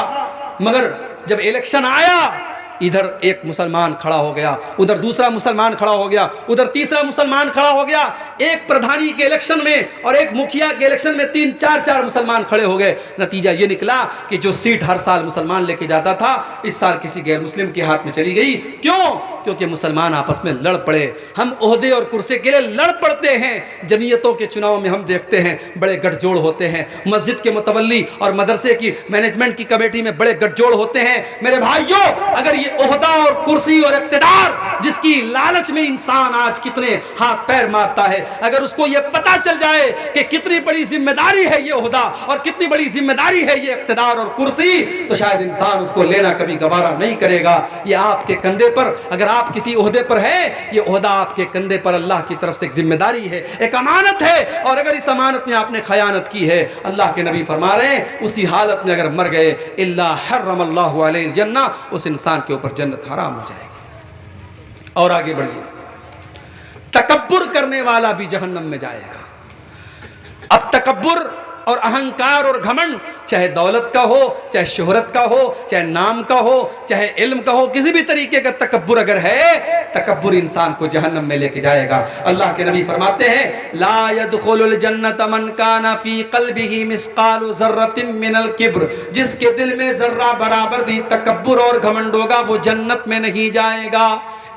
मगर जब इलेक्शन आया इधर एक मुसलमान खड़ा हो गया, उधर दूसरा मुसलमान खड़ा हो गया, उधर तीसरा मुसलमान खड़ा हो गया। एक प्रधानी के इलेक्शन में और एक मुखिया के इलेक्शन में 3-4 मुसलमान खड़े हो गए। नतीजा ये निकला कि जो सीट हर साल मुसलमान लेके जाता था इस साल किसी गैर मुस्लिम के हाथ में चली गई। क्यों? क्योंकि मुसलमान आपस में लड़ पड़े। हम ओहदे और कुर्सी के लिए लड़ पड़ते हैं। जमीयतों के चुनाव में हम देखते हैं बड़े गठजोड़ होते हैं, मस्जिद के मुतवल्ली और मदरसे की मैनेजमेंट की कमेटी में बड़े गठजोड़ होते हैं। मेरे भाइयों, अगर ये ओहदा और कुर्सी और इक़्तिदार जिसकी लालच में इंसान आज कितने हाथ पैर मारता है, अगर उसको ये पता चल जाए कि कितनी बड़ी जिम्मेदारी है ये ओहदा और कितनी बड़ी जिम्मेदारी है ये इक़्तिदार और कुर्सी, तो शायद इंसान उसको लेना कभी गवारा नहीं करेगा। ये आपके कंधे पर, अगर आप किसी ओहदे पर है, ये ओहदा आपके कंधे पर अल्लाह की तरफ से एक जिम्मेदारी है, एक अमानत है। और अगर इस अमानत में आपने खयानत की है, अल्लाह के नबी फरमा रहे हैं उसी हालत में अगर मर गए, इल्ला हर्रमल्लाहु अलैहिल जन्ना, उस इंसान के ऊपर जन्नत हराम हो जाएगी। और आगे बढ़िए, तकब्बुर करने वाला भी जहन्नम में जाएगा। अब तकब्बुर और अहंकार और घमंड, चाहे दौलत का हो, चाहे शोहरत का हो, चाहे नाम का हो, चाहे इल्म का हो, किसी भी तरीके का तकब्बुर अगर है, तकब्बुर इंसान को जहन्नम में लेके जाएगा। अल्लाह के नबी फरमाते हैं, ला यदखुलुल जन्नत मन काना फी क़ल्बिही मिस्क़ालु ज़र्रतिन मिनल किब्र, जिसके दिल में जर्रा बराबर भी तकब्बुर और घमंड होगा वो जन्नत में नहीं जाएगा।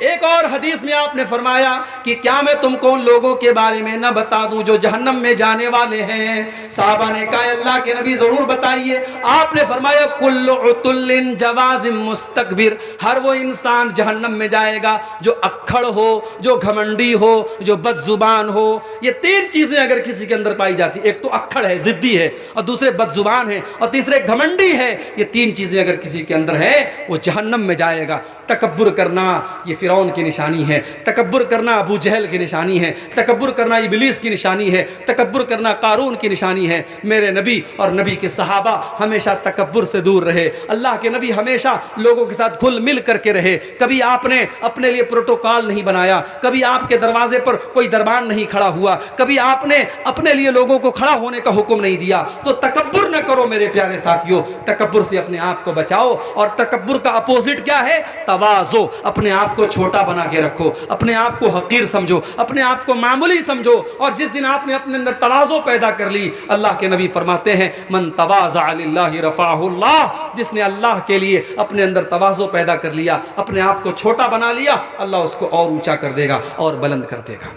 एक और हदीस में आपने फरमाया कि क्या मैं तुमको उन लोगों के बारे में न बता दूं जो जहन्नम में जाने वाले हैं? साहबा ने कहा, अल्लाह के नबी जरूर बताइए। आपने फरमाया, कुल्लु उतुल्लिन जवाज़िम मुस्तकबिर, हर वो इंसान जहन्नम में जाएगा जो अक्खड़ हो, जो घमंडी हो, जो बदजुबान हो। ये 3 चीजें अगर किसी के अंदर पाई जाती, एक तो अक्खड़ है, जिद्दी है, और दूसरे बदजुबान है, और तीसरे घमंडी है, ये 3 चीजें अगर किसी के अंदर है वो जहन्नम में जाएगा। तकब्बुर करना ये फिरौन की निशानी है, तकब्बुर करना अबू जहल की निशानी है, तकब्बुर करना इबलीस की निशानी है, तकब्बुर करना कारून की निशानी है। मेरे नबी और नबी के सहाबा हमेशा तकब्बुर से दूर रहे। अल्लाह के नबी हमेशा लोगों के साथ घुल मिल करके रहे। कभी आपने अपने लिए प्रोटोकॉल नहीं बनाया, कभी आपके दरवाजे पर कोई दरबान नहीं खड़ा हुआ, कभी आपने अपने लिए लोगों को खड़ा होने का हुक्म नहीं दिया। तो तकब्बुर न करो मेरे प्यारे साथियों, तकब्बुर से अपने आप को बचाओ। और तकब्बुर का अपोजिट क्या है? तवाज़ो, अपने आप को छोटा बना के रखो, अपने आप को हकीर समझो, अपने आप को मामूली समझो। और जिस दिन आपने अपने अंदर तवाज़ो पैदा कर ली, अल्लाह के नबी फरमाते हैं मन तवाज़ा लिल्लाहि रफ़अहुल्लाह, जिसने अल्लाह के लिए अपने अंदर तवाज़ो पैदा कर लिया, अपने आप को छोटा बना लिया, अल्लाह उसको और ऊंचा कर देगा और बुलंद कर देगा।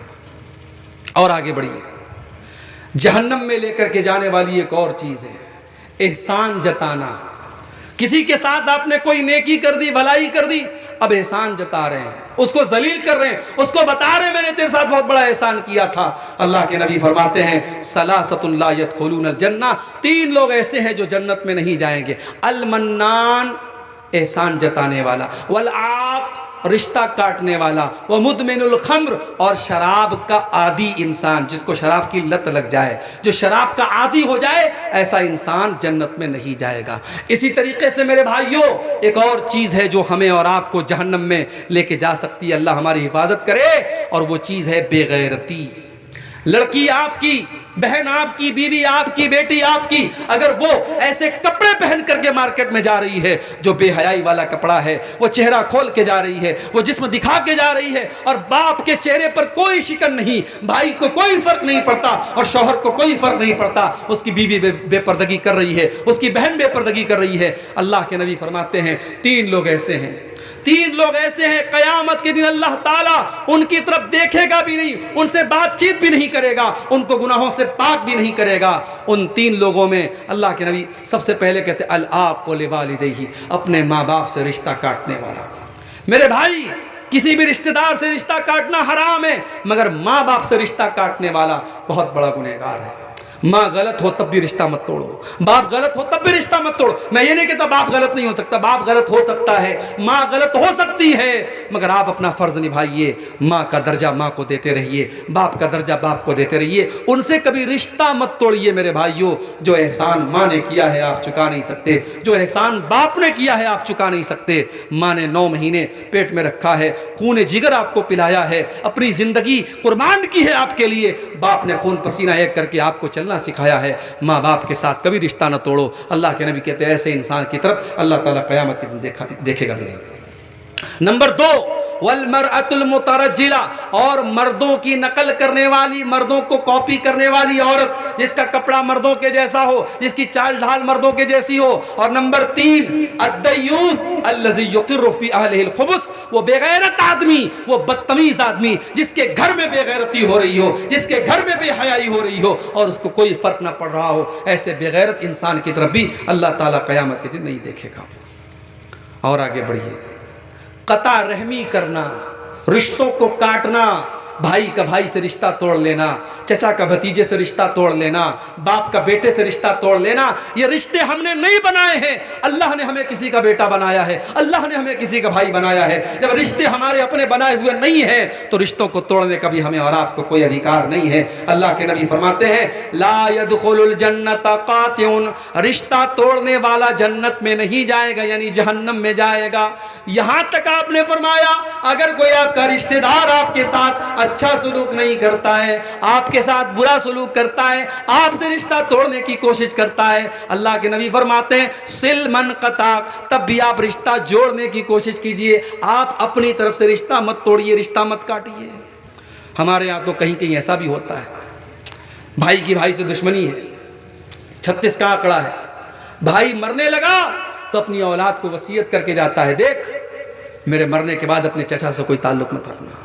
और आगे बढ़िए, जहन्नम में लेकर के जाने वाली एक और चीज़ है एहसान जताना। किसी के साथ आपने कोई नेकी कर दी, भलाई कर दी, अब एहसान जता रहे हैं, उसको जलील कर रहे हैं, उसको बता रहे हैं मैंने तेरे साथ बहुत बड़ा एहसान किया था। अल्लाह के नबी फरमाते हैं सलासतुन ला यदखुलूनल जन्नह, 3 लोग ऐसे हैं जो जन्नत में नहीं जाएंगे। अल मन्नान, एहसान जताने वाला, वल आक, रिश्ता काटने वाला, व मुदमिनुल खम्र, और शराब का आदी इंसान, जिसको शराब की लत लग जाए, जो शराब का आदी हो जाए, ऐसा इंसान जन्नत में नहीं जाएगा। इसी तरीके से मेरे भाइयों एक और चीज़ है जो हमें और आपको जहन्नम में लेके जा सकती है, अल्लाह हमारी हिफाजत करे, और वो चीज़ है बेगैरती। लड़की आपकी, बहन आपकी, बीवी आपकी, बेटी आपकी, अगर वो ऐसे कपड़े पहन करके मार्केट में जा रही है जो बेहयाई वाला कपड़ा है, वो चेहरा खोल के जा रही है, वो जिस्म दिखा के जा रही है, और बाप के चेहरे पर कोई शिकन नहीं, भाई को कोई फर्क नहीं पड़ता और शौहर को कोई फर्क नहीं पड़ता, उसकी बीवी बेपर्दगी कर रही है, उसकी बहन बेपर्दगी कर रही है, अल्लाह के नबी फरमाते हैं 3 लोग ऐसे हैं, 3 लोग ऐसे हैं क़यामत के दिन अल्लाह ताला उनकी तरफ देखेगा भी नहीं, उनसे बातचीत भी नहीं करेगा, उनको गुनाहों से पाक भी नहीं करेगा। उन 3 लोगों में अल्लाह के नबी सबसे पहले कहते अल आक़ लिवालिदैहि, अपने माँ बाप से रिश्ता काटने वाला। मेरे भाई, किसी भी रिश्तेदार से रिश्ता काटना हराम है, मगर माँ बाप से रिश्ता काटने वाला बहुत बड़ा गुनहगार है। माँ गलत हो तब भी रिश्ता मत तोड़ो, बाप गलत हो तब भी रिश्ता मत तोड़ो। मैं ये नहीं कहता बाप गलत नहीं हो सकता, बाप गलत हो सकता है, माँ गलत हो सकती है, मगर आप अपना फ़र्ज़ निभाइए, माँ का दर्जा माँ को देते रहिए, बाप का दर्जा बाप को देते रहिए, उनसे कभी रिश्ता मत तोड़िए। मेरे भाइयों, जो एहसान माँ ने किया है आप चुका नहीं सकते, जो एहसान बाप ने किया है आप चुका नहीं सकते। माँ ने 9 महीने पेट में रखा है, खून जिगर आपको पिलाया है, अपनी ज़िंदगी कुर्बान की है आपके लिए, बाप ने खून पसीना एक करके आपको चलना सिखाया है। माँ बाप के साथ कभी रिश्ता न तोड़ो। अल्लाह के नबी कहते हैं ऐसे इंसान की तरफ अल्लाह ताला क़यामत के दिन देखेगा भी नहीं। नंबर 2, वल मरअतुल मुतरज्जिला, और मर्दों की नकल करने वाली, मर्दों को कॉपी करने वाली औरत, जिसका कपड़ा मर्दों के जैसा हो, जिसकी चाल ढाल मर्दों के जैसी हो। और नंबर 3, अद्दयूस अल्लज़ी युक़िर्रु फ़ी अहलिहिल खुबुस, वो बेगैरत आदमी, वो बदतमीज़ आदमी, जिसके घर में बेगैरती हो रही हो, जिसके घर में बेहयाई हो रही हो और उसको कोई फ़र्क ना पड़ रहा हो, ऐसे बेगैरत इंसान की तरफ भी अल्लाह ताला क़यामत के दिन नहीं देखेगा। और आगे बढ़िए, कता रहमी करना, रिश्तों को काटना, भाई का भाई से रिश्ता तोड़ लेना, चचा का भतीजे से रिश्ता तोड़ लेना, बाप का बेटे से रिश्ता तोड़ लेना, ये रिश्ते हमने नहीं बनाए हैं, अल्लाह ने हमें किसी का बेटा बनाया है, अल्लाह ने हमें किसी का भाई बनाया है। जब रिश्ते हमारे अपने बनाए हुए नहीं हैं तो रिश्तों को तोड़ने का भी हमें और आपको कोई अधिकार नहीं है। अल्लाह के नबी फरमाते हैं ला यदखुलुल जन्नत कातिउन, रिश्ता तोड़ने वाला जन्नत में नहीं जाएगा, यानी जहन्नम में जाएगा। यहाँ तक आपने फरमाया अगर कोई आपका रिश्तेदार आपके साथ अच्छा सलूक नहीं करता है, आपके साथ बुरा सलूक करता है, आपसे रिश्ता तोड़ने की कोशिश करता है, अल्लाह के नबी फरमाते हैं सिल मन कताक, तब भी आप रिश्ता जोड़ने की कोशिश कीजिए, आप अपनी तरफ से रिश्ता मत तोड़िए, रिश्ता मत काटिए। हमारे यहाँ तो कहीं कहीं ऐसा भी होता है, भाई की भाई से दुश्मनी है, 36 का आंकड़ा है, भाई मरने लगा तो अपनी औलाद को वसीयत करके जाता है, देख मेरे मरने के बाद अपने चचा से कोई ताल्लुक मत रखना,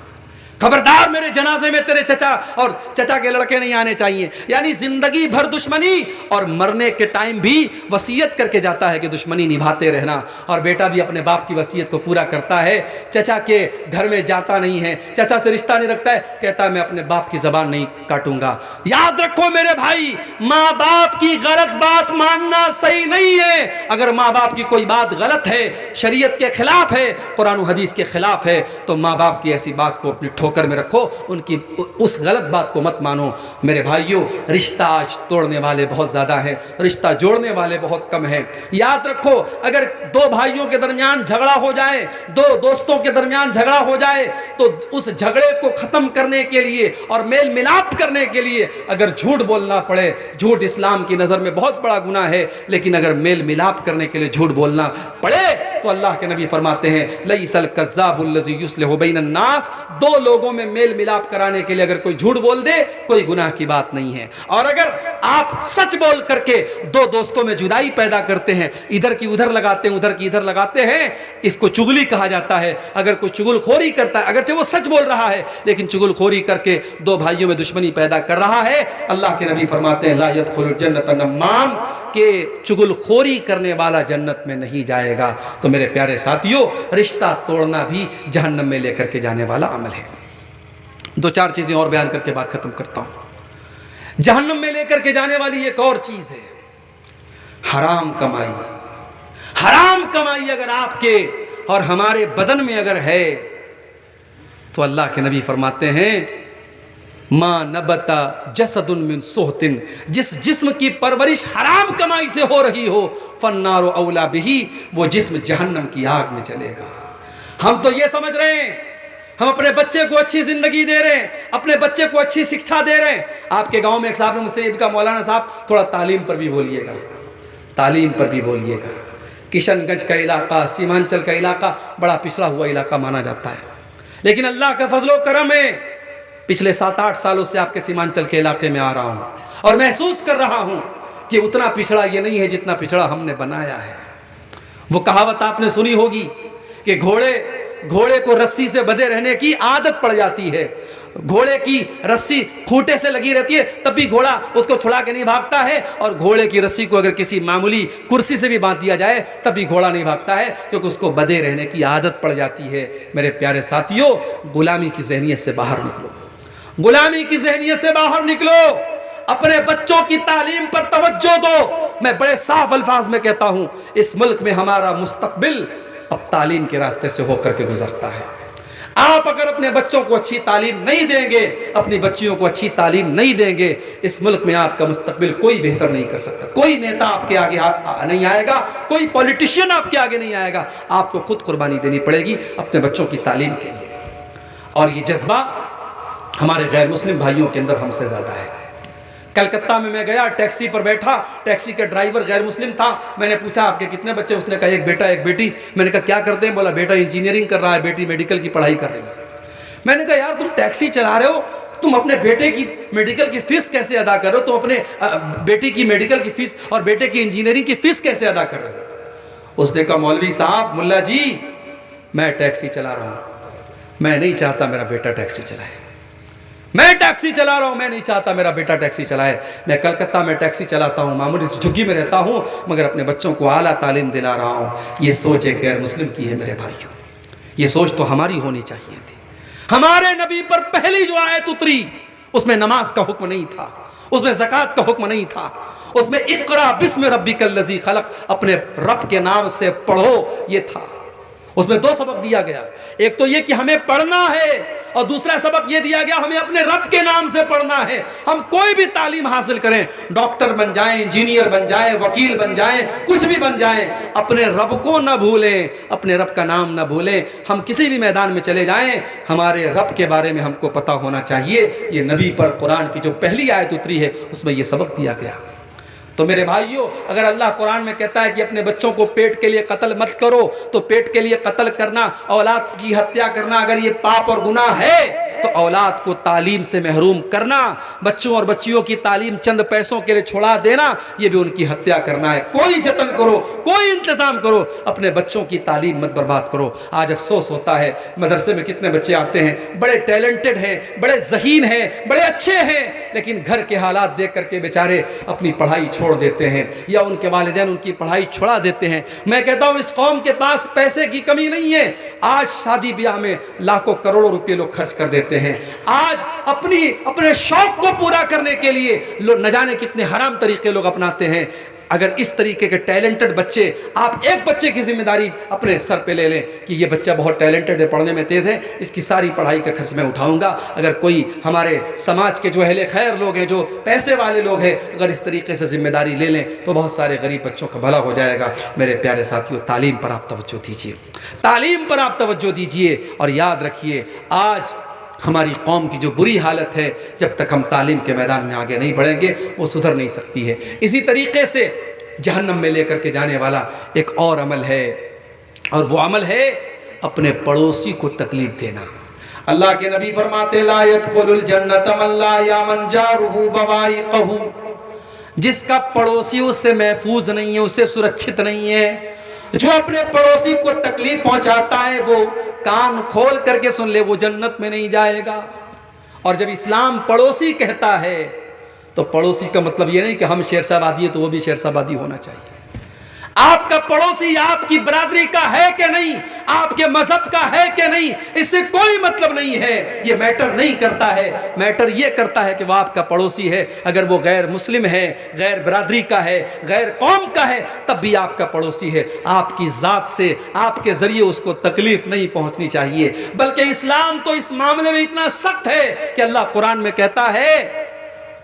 खबरदार मेरे जनाजे में तेरे चचा और चचा के लड़के नहीं आने चाहिए। यानी जिंदगी भर दुश्मनी, और मरने के टाइम भी वसीयत करके जाता है कि दुश्मनी निभाते रहना। और बेटा भी अपने बाप की वसीयत को पूरा करता है, चचा के घर में जाता नहीं है, चचा से रिश्ता नहीं रखता है, कहता है मैं अपने बाप की ज़बान नहीं काटूंगा। याद रखो मेरे भाई, माँ बाप की गलत बात मानना सही नहीं है। अगर माँ बाप की कोई बात गलत है, शरीयत के खिलाफ है, कुरान और हदीस के खिलाफ है, तो माँ बाप की ऐसी बात को अपनी ठोकर ठोकर में रखो, उनकी उस गलत बात को मत मानो। मेरे भाइयों, रिश्ता आज तोड़ने वाले बहुत ज़्यादा हैं, रिश्ता जोड़ने वाले बहुत कम हैं। याद रखो, अगर दो भाइयों के दरमियान झगड़ा हो जाए, दो दोस्तों के दरमियान झगड़ा हो जाए, तो उस झगड़े को ख़त्म करने के लिए और मेल मिलाप करने के लिए अगर झूठ बोलना पड़े, झूठ इस्लाम की नज़र में बहुत बड़ा गुनाह है, लेकिन अगर मेल मिलाप करने के लिए झूठ बोलना पड़े तो अल्लाह के नबी फरमाते हैं लईसल कज़्ज़ाबुल्लज़ी युस्लिहु बैनन नास, दो लोगों में मेल मिलाप कराने के लिए अगर कोई झूठ बोल दे कोई गुनाह की बात नहीं है। और अगर आप सच बोल करके दो दोस्तों में जुदाई पैदा करते हैं, इधर की उधर लगाते हैं, उधर की इधर लगाते हैं, इसको चुगली कहा जाता है। अगर कोई चुगलखोरी करता है, अगरचे वो सच बोल रहा है लेकिन चुगलखोरी करके दो भाइयों में दुश्मनी पैदा कर रहा है, अल्लाह के नबी फरमाते हैं ला यदखुलुल जन्नत नम्माम, के चुगलखोरी करने वाला जन्नत में नहीं जाएगा। तो मेरे प्यारे साथियों, रिश्ता तोड़ना भी जहन्नम में लेकर के जाने वाला अमल है। दो चार चीजें और बयान करके बात खत्म करता हूं। जहन्नम में लेकर के जाने वाली एक और चीज है हराम कमाई। हराम कमाई अगर आपके और हमारे बदन में अगर है तो अल्लाह के नबी फरमाते हैं मां नबता जसदुन मिन सुहतिन, जिस जिस्म की परवरिश हराम कमाई से हो रही हो, फन्नारो औला बिही, वो जिस्म जहन्नम की आग में चलेगा। हम तो ये समझ रहे हैं हम अपने बच्चे को अच्छी जिंदगी दे रहे हैं, अपने बच्चे को अच्छी शिक्षा दे रहे हैं। आपके गांव में एक साहब ने मुझसे कहा मौलाना साहब थोड़ा तालीम पर भी बोलिएगा, तालीम पर भी बोलिएगा। किशनगंज का इलाका, सीमांचल का इलाका बड़ा पिछड़ा हुआ इलाका माना जाता है, लेकिन अल्लाह का फजलो करम है, पिछले 7-8 सालों से आपके सीमांचल के इलाके में आ रहा हूं और महसूस कर रहा हूं कि उतना पिछड़ा ये नहीं है जितना पिछड़ा हमने बनाया है। वो कहावत आपने सुनी होगी कि घोड़े को रस्सी से बंधे रहने की आदत पड़ जाती है। घोड़े की रस्सी खूंटे से लगी रहती है तब भी घोड़ा उसको छुड़ा के नहीं भागता है, और घोड़े की रस्सी को अगर किसी मामूली कुर्सी से भी बांध दिया जाए तब भी घोड़ा नहीं भागता है, क्योंकि उसको बंधे रहने की आदत पड़ जाती है। मेरे प्यारे साथियों, गुलामी की ज़हनियत से बाहर निकलो, गुलामी की ज़हनियत से बाहर निकलो, अपने बच्चों की तालीम पर तवज्जो दो। मैं बड़े साफ अल्फाज में कहता हूं, इस मुल्क में हमारा मुस्तकबिल अब तालीम के रास्ते से होकर के गुजरता है। आप अगर अपने बच्चों को अच्छी तालीम नहीं देंगे, अपनी बच्चियों को अच्छी तालीम नहीं देंगे, इस मुल्क में आपका मुस्तकबिल कोई बेहतर नहीं कर सकता। कोई नेता आपके आगे नहीं आएगा, कोई पॉलिटिशियन आपके आगे नहीं आएगा। आपको खुद कुर्बानी देनी पड़ेगी अपने बच्चों की तालीम के लिए। और ये जज्बा हमारे गैर मुस्लिम भाइयों के अंदर हमसे ज़्यादा है। कलकत्ता में मैं गया, टैक्सी पर बैठा, टैक्सी का ड्राइवर गैर मुस्लिम था। मैंने पूछा आपके कितने बच्चे? उसने कहा एक बेटा एक बेटी। मैंने कहा क्या करते हैं? बोला बेटा इंजीनियरिंग कर रहा है, बेटी मेडिकल की पढ़ाई कर रही है। मैंने कहा यार तुम टैक्सी चला रहे हो, तुम अपने बेटे की मेडिकल की फ़ीस कैसे अदा कर रहे हो? तुम अपने बेटी की मेडिकल की फ़ीस और बेटे की इंजीनियरिंग की फ़ीस कैसे अदा कर रहे हो? उसने कहा मौलवी साहब, मुल्ला जी, मैं टैक्सी चला रहा हूँ, मैं नहीं चाहता मेरा बेटा टैक्सी चलाए। मैं टैक्सी चला रहा हूँ, मैं नहीं चाहता मेरा बेटा टैक्सी चलाए। मैं कलकत्ता में टैक्सी चलाता हूँ, मामूली झुग्गी में रहता हूँ, मगर अपने बच्चों को आला तालीम दिला रहा हूँ। ये सोच एक गैर मुस्लिम की है मेरे भाइयों, ये सोच तो हमारी होनी चाहिए थी। हमारे नबी पर पहली जो आयत उतरी उसमें नमाज का हुक्म नहीं था, उसमें ज़कात का हुक्म नहीं था, उसमें इक़रा बिस्मि रब्बिकल लज़ी खलक़, अपने रब के नाम से पढ़ो, ये था। उसमें दो सबक दिया गया, एक तो ये कि हमें पढ़ना है और दूसरा सबक ये दिया गया हमें अपने रब के नाम से पढ़ना है। हम कोई भी तालीम हासिल करें, डॉक्टर बन जाएं, इंजीनियर बन जाएं, वकील बन जाएं, कुछ भी बन जाएं, अपने रब को न भूलें, अपने रब का नाम न भूलें। हम किसी भी मैदान में चले जाएं, हमारे रब के बारे में हमको पता होना चाहिए। ये नबी पर कुरान की जो पहली आयत उतरी है उसमें ये सबक दिया गया। तो मेरे भाइयों, अगर अल्लाह कुरान में कहता है कि अपने बच्चों को पेट के लिए कत्ल मत करो, तो पेट के लिए कत्ल करना, औलाद की हत्या करना अगर ये पाप और गुनाह है तो औलाद को तालीम से महरूम करना, बच्चों और बच्चियों की तालीम चंद पैसों के लिए छुड़ा देना, ये भी उनकी हत्या करना है। कोई जतन करो, कोई इंतज़ाम करो, अपने बच्चों की तालीम मत बर्बाद करो। आज अफसोस होता है, मदरसे में कितने बच्चे आते हैं, बड़े टैलेंटेड हैं, बड़े ज़हीन हैं, बड़े अच्छे हैं, लेकिन घर के हालात देख करके बेचारे अपनी पढ़ाई छोड़ देते हैं या उनके वालिदैन उनकी पढ़ाई छुड़ा देते हैं। मैं कहता हूँ इस कौम के पास पैसे की कमी नहीं है। आज शादी ब्याह में लाखों करोड़ों रुपए लोग खर्च कर देते हैं। आज अपने शौक को पूरा करने के लिए न जाने कितने हराम तरीके लोग अपनाते हैं। अगर इस तरीके के टैलेंटेड बच्चे, आप एक बच्चे की जिम्मेदारी अपने सर पे ले लें कि ये बच्चा बहुत टैलेंटेड है, पढ़ने में तेज़ है, इसकी सारी पढ़ाई का खर्च मैं उठाऊंगा। अगर कोई हमारे समाज के जो अहले खैर लोग हैं, जो पैसे वाले लोग हैं, अगर इस तरीके से जिम्मेदारी ले लें तो बहुत सारे गरीब बच्चों का भला हो जाएगा। मेरे प्यारे साथियों, तालीम पर आप तवज्जो दीजिए, तालीम पर आप तवज्जो दीजिए। और याद रखिए, आज हमारी कौम की जो बुरी हालत है, जब तक हम तालीम के मैदान में आगे नहीं बढ़ेंगे वो सुधर नहीं सकती है। इसी तरीके से जहन्नम में लेकर के जाने वाला एक और अमल है, और वो अमल है अपने पड़ोसी को तकलीफ देना। अल्लाह के नबी फरमाते, ला यदखुलुल जन्नत मन ला यामन जारुहु बवाइक़हु, जिसका पड़ोसी उससे महफूज नहीं है, उससे सुरक्षित नहीं है, जो अपने पड़ोसी को तकलीफ पहुंचाता है, वो कान खोल करके सुन ले, वो जन्नत में नहीं जाएगा। और जब इस्लाम पड़ोसी कहता है तो पड़ोसी का मतलब ये नहीं कि हम शेरशाहबादी है तो वो भी शेरशाहबादी होना चाहिए। आपका पड़ोसी आपकी बरादरी का है कि नहीं, आपके मजहब का है कि नहीं, इससे कोई मतलब नहीं है, ये मैटर नहीं करता है। मैटर ये करता है कि वह आपका पड़ोसी है, अगर वो गैर मुस्लिम है, गैर बरादरी का है, गैर कौम का है, तब भी आपका पड़ोसी है। आपकी ज़ात से, आपके ज़रिए उसको तकलीफ नहीं पहुंचनी चाहिए। बल्कि इस्लाम तो इस मामले में इतना सख्त है कि अल्लाह कुरान में कहता है,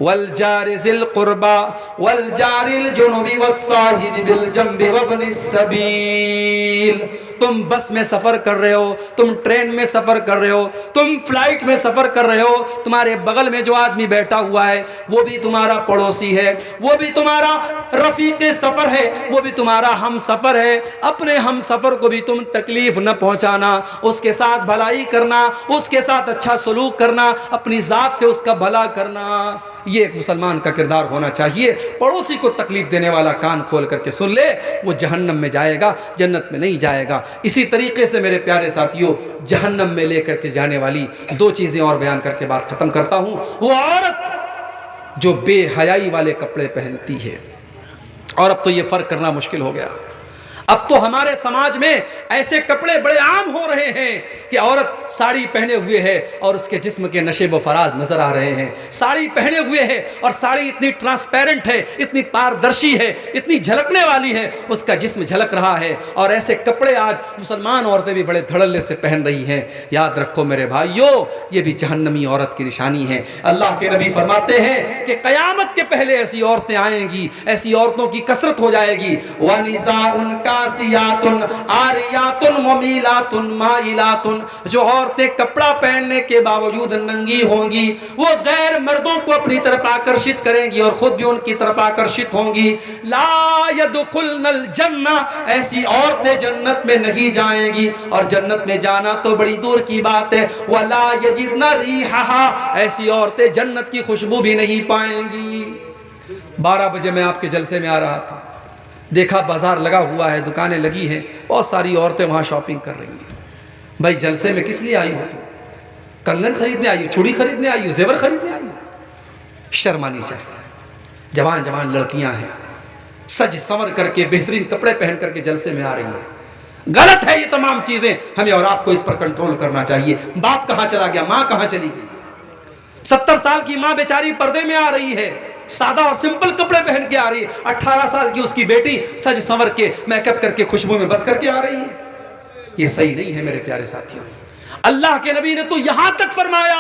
वल जारि ज़िल क़ुरबा वल जारिल जुनुबी वस्साहिबि बिल जंबि वब्निस सबील। तुम बस में सफ़र कर रहे हो, तुम ट्रेन में सफ़र कर रहे हो, तुम फ्लाइट में सफ़र कर रहे हो, तुम्हारे बगल में जो आदमी बैठा हुआ है वो भी तुम्हारा पड़ोसी है, वो भी तुम्हारा रफ़ीक़े सफ़र है, वो भी तुम्हारा हम सफ़र है। अपने हम सफ़र को भी तुम तकलीफ़ न पहुँचाना, उसके साथ भलाई करना, उसके साथ अच्छा सलूक करना, अपनी ज़ात से उसका भला करना, ये एक मुसलमान का किरदार होना चाहिए। पड़ोसी को तकलीफ़ देने वाला कान खोल करके सुन ले, वो जहन्नम में जाएगा, जन्नत में नहीं जाएगा। इसी तरीके से मेरे प्यारे साथियों, जहन्नम में लेकर के जाने वाली दो चीज़ें और बयान करके बात ख़त्म करता हूँ। वो औरत जो बेहयाई वाले कपड़े पहनती है, और अब तो ये फ़र्क करना मुश्किल हो गया। अब तो हमारे समाज में ऐसे कपड़े बड़े आम हो रहे हैं कि औरत साड़ी पहने हुए है और उसके जिस्म के नशे व फराज नजर आ रहे हैं। साड़ी पहने हुए है और साड़ी इतनी ट्रांसपेरेंट है, इतनी पारदर्शी है, इतनी झलकने वाली है, उसका जिस्म झलक रहा है। और ऐसे कपड़े आज मुसलमान औरतें भी बड़े धड़ल्ले से पहन रही हैं। याद रखो मेरे भाइयों, ये भी जहन्नमी औरत की निशानी है। अल्लाह के नबी फरमाते हैं कि क़यामत के पहले ऐसी औरतें आएंगी, ऐसी औरतों की कसरत हो जाएगी। व निसाउन कासियातुन आरियातुन मुमीलातुन माइलातुन, जो औरतें कपड़ा पहनने के बावजूद नंगी होंगी, वो गैर मर्दों को अपनी तरफ आकर्षित करेंगी और खुद भी उनकी तरफ आकर्षित होंगी। ला यदखुलनल जन्ना, ऐसी औरतें जन्नत में नहीं जाएंगी, और जन्नत में जाना तो बड़ी दूर की बात है। वला यजिदना रिहा, ऐसी औरतें जन्नत की खुशबू भी नहीं पाएंगी। 12 बजे मैं आपके जलसे में आ रहा था, देखा बाजार लगा हुआ है, दुकानें लगी हैं, बहुत सारी औरतें वहाँ शॉपिंग कर रही हैं। भाई जलसे में किस लिए आई हो तुम? कंगन खरीदने आई हो, चूड़ी खरीदने आई हो, जेवर खरीदने आई हो? शर्म आनी चाहिए। जवान जवान लड़कियाँ हैं, सज संवर करके बेहतरीन कपड़े पहन करके जलसे में आ रही हैं। गलत है ये तमाम चीज़ें, हमें और आपको इस पर कंट्रोल करना चाहिए। बाप कहाँ चला गया, माँ कहाँ चली गई? 70 साल की माँ बेचारी पर्दे में आ रही है, सादा और सिंपल कपड़े पहन के आ रही है। 18 साल की उसकी बेटी सज संवर के मेकअप करके खुशबू में बस करके आ रही है। ये सही नहीं है मेरे प्यारे साथियों। अल्लाह के नबी ने तो यहां तक फरमाया,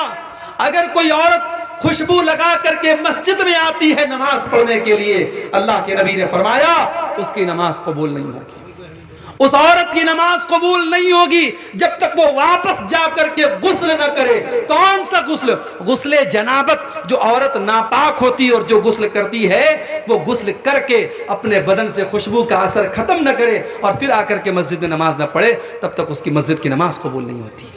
अगर कोई औरत खुशबू लगा करके मस्जिद में आती है नमाज पढ़ने के लिए, अल्लाह के नबी ने फरमाया उसकी नमाज कबूल नहीं होगी, उस औरत की नमाज कबूल नहीं होगी जब तक वो वापस जाकर के गुस्ल न करे। कौन सा गुस्ल? गुस्ले जनाबत। जो औरत नापाक होती है और जो गुस्ल करती है, वो गुस्ल करके अपने बदन से खुशबू का असर खत्म न करे और फिर आकर के मस्जिद में नमाज न पढ़े, तब तक उसकी मस्जिद की नमाज कबूल नहीं होती।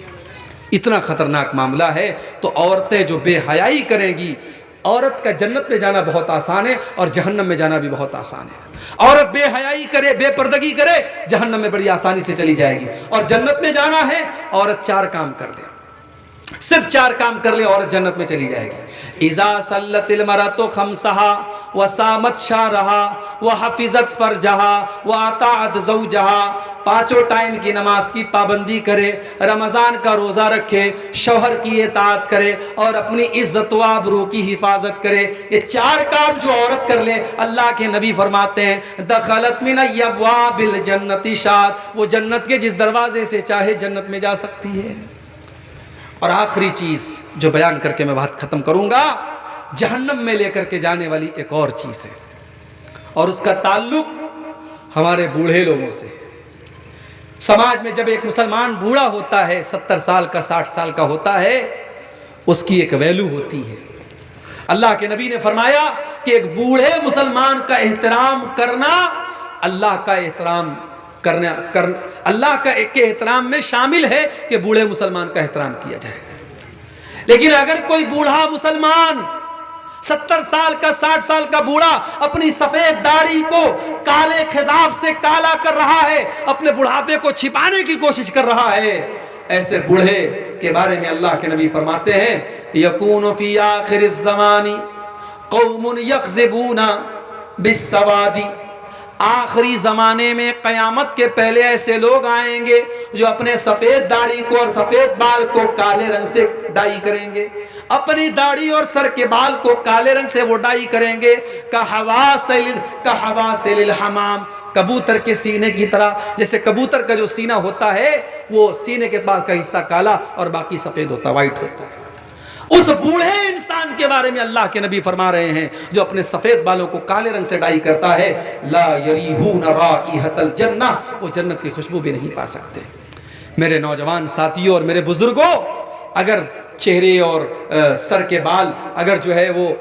इतना खतरनाक मामला है। तो औरतें जो बेहयाई करेंगी, औरत का जन्नत में जाना बहुत आसान है और जहन्नम में जाना भी बहुत आसान है। औरत बेहयाई करे, बेपर्दगी करे, जहन्नम में बड़ी आसानी से चली जाएगी। और जन्नत में जाना है, औरत 4 काम कर ले, सिर्फ 4 काम कर ले, औरत जन्नत में चली जाएगी। इज़ा सल्लतिल मरअतु खम्सहा व सामत शारहा व हफिज़त फरजहा व अताअत ज़ौजहा, पाँचों टाइम की नमाज की पाबंदी करे, रमज़ान का रोज़ा रखे, शौहर की इताअत करे और अपनी इज़्ज़त व आबरू की हिफाजत करे। ये चार काम जो औरत कर ले, अल्लाह के नबी फरमाते हैं दखलत मिन अब्वाबिल जन्नति शात, वो जन्नत के जिस दरवाजे से चाहे जन्नत में जा सकती है। और आखिरी चीज़ जो बयान करके मैं बात ख़त्म करूँगा, जहन्नम में लेकर के जाने वाली एक और चीज़ है और उसका ताल्लुक़ हमारे बूढ़े लोगों से। समाज में जब एक मुसलमान बूढ़ा होता है, 70 साल का 60 साल का होता है, उसकी एक वैल्यू होती है। अल्लाह के नबी ने फरमाया कि एक बूढ़े मुसलमान का एहतराम करना अल्लाह का एहतराम अल्लाह का एक एहतराम में शामिल है कि बूढ़े मुसलमान का एहतराम किया जाए। लेकिन अगर कोई बूढ़ा मुसलमान 70 साल का 60 साल का बूढ़ा अपनी सफेद दाढ़ी को काले खिजाब से काला कर रहा है, अपने बुढ़ापे को छिपाने की कोशिश कर रहा है, ऐसे बूढ़े के बारे में अल्लाह के नबी फरमाते हैं यकूनु फी आखिरिज़ ज़मानी कौमुन यग़ज़िबूना बिस्सवादी, आखिरी ज़माने में क़यामत के पहले ऐसे लोग आएंगे जो अपने सफ़ेद दाढ़ी को और सफ़ेद बाल को काले रंग से डाई करेंगे, अपनी दाढ़ी और सर के बाल को काले रंग से वो डाई करेंगे। कहवासिल हमाम, कबूतर के सीने की तरह, जैसे कबूतर का जो सीना होता है वो सीने के पास का हिस्सा काला और बाकी सफ़ेद होता है, वाइट होता है। उस बूढ़े इंसान के बारे में अल्लाह के नबी फरमा रहे हैं जो अपने सफ़ेद बालों को काले रंग से डाई करता है, ला यरीहून राइहतल जन्ना, वो जन्नत की खुशबू भी नहीं पा सकते। मेरे नौजवान साथियों और मेरे बुजुर्गों, अगर चेहरे और सर के बाल अगर जो है वो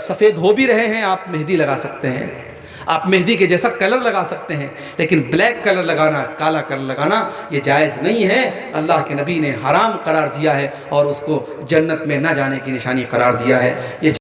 सफ़ेद हो भी रहे हैं, आप मेहंदी लगा सकते हैं, आप मेहंदी के जैसा कलर लगा सकते हैं, लेकिन ब्लैक कलर लगाना, काला कलर लगाना ये जायज़ नहीं है। अल्लाह के नबी ने हराम करार दिया है और उसको जन्नत में न जाने की निशानी करार दिया है। ये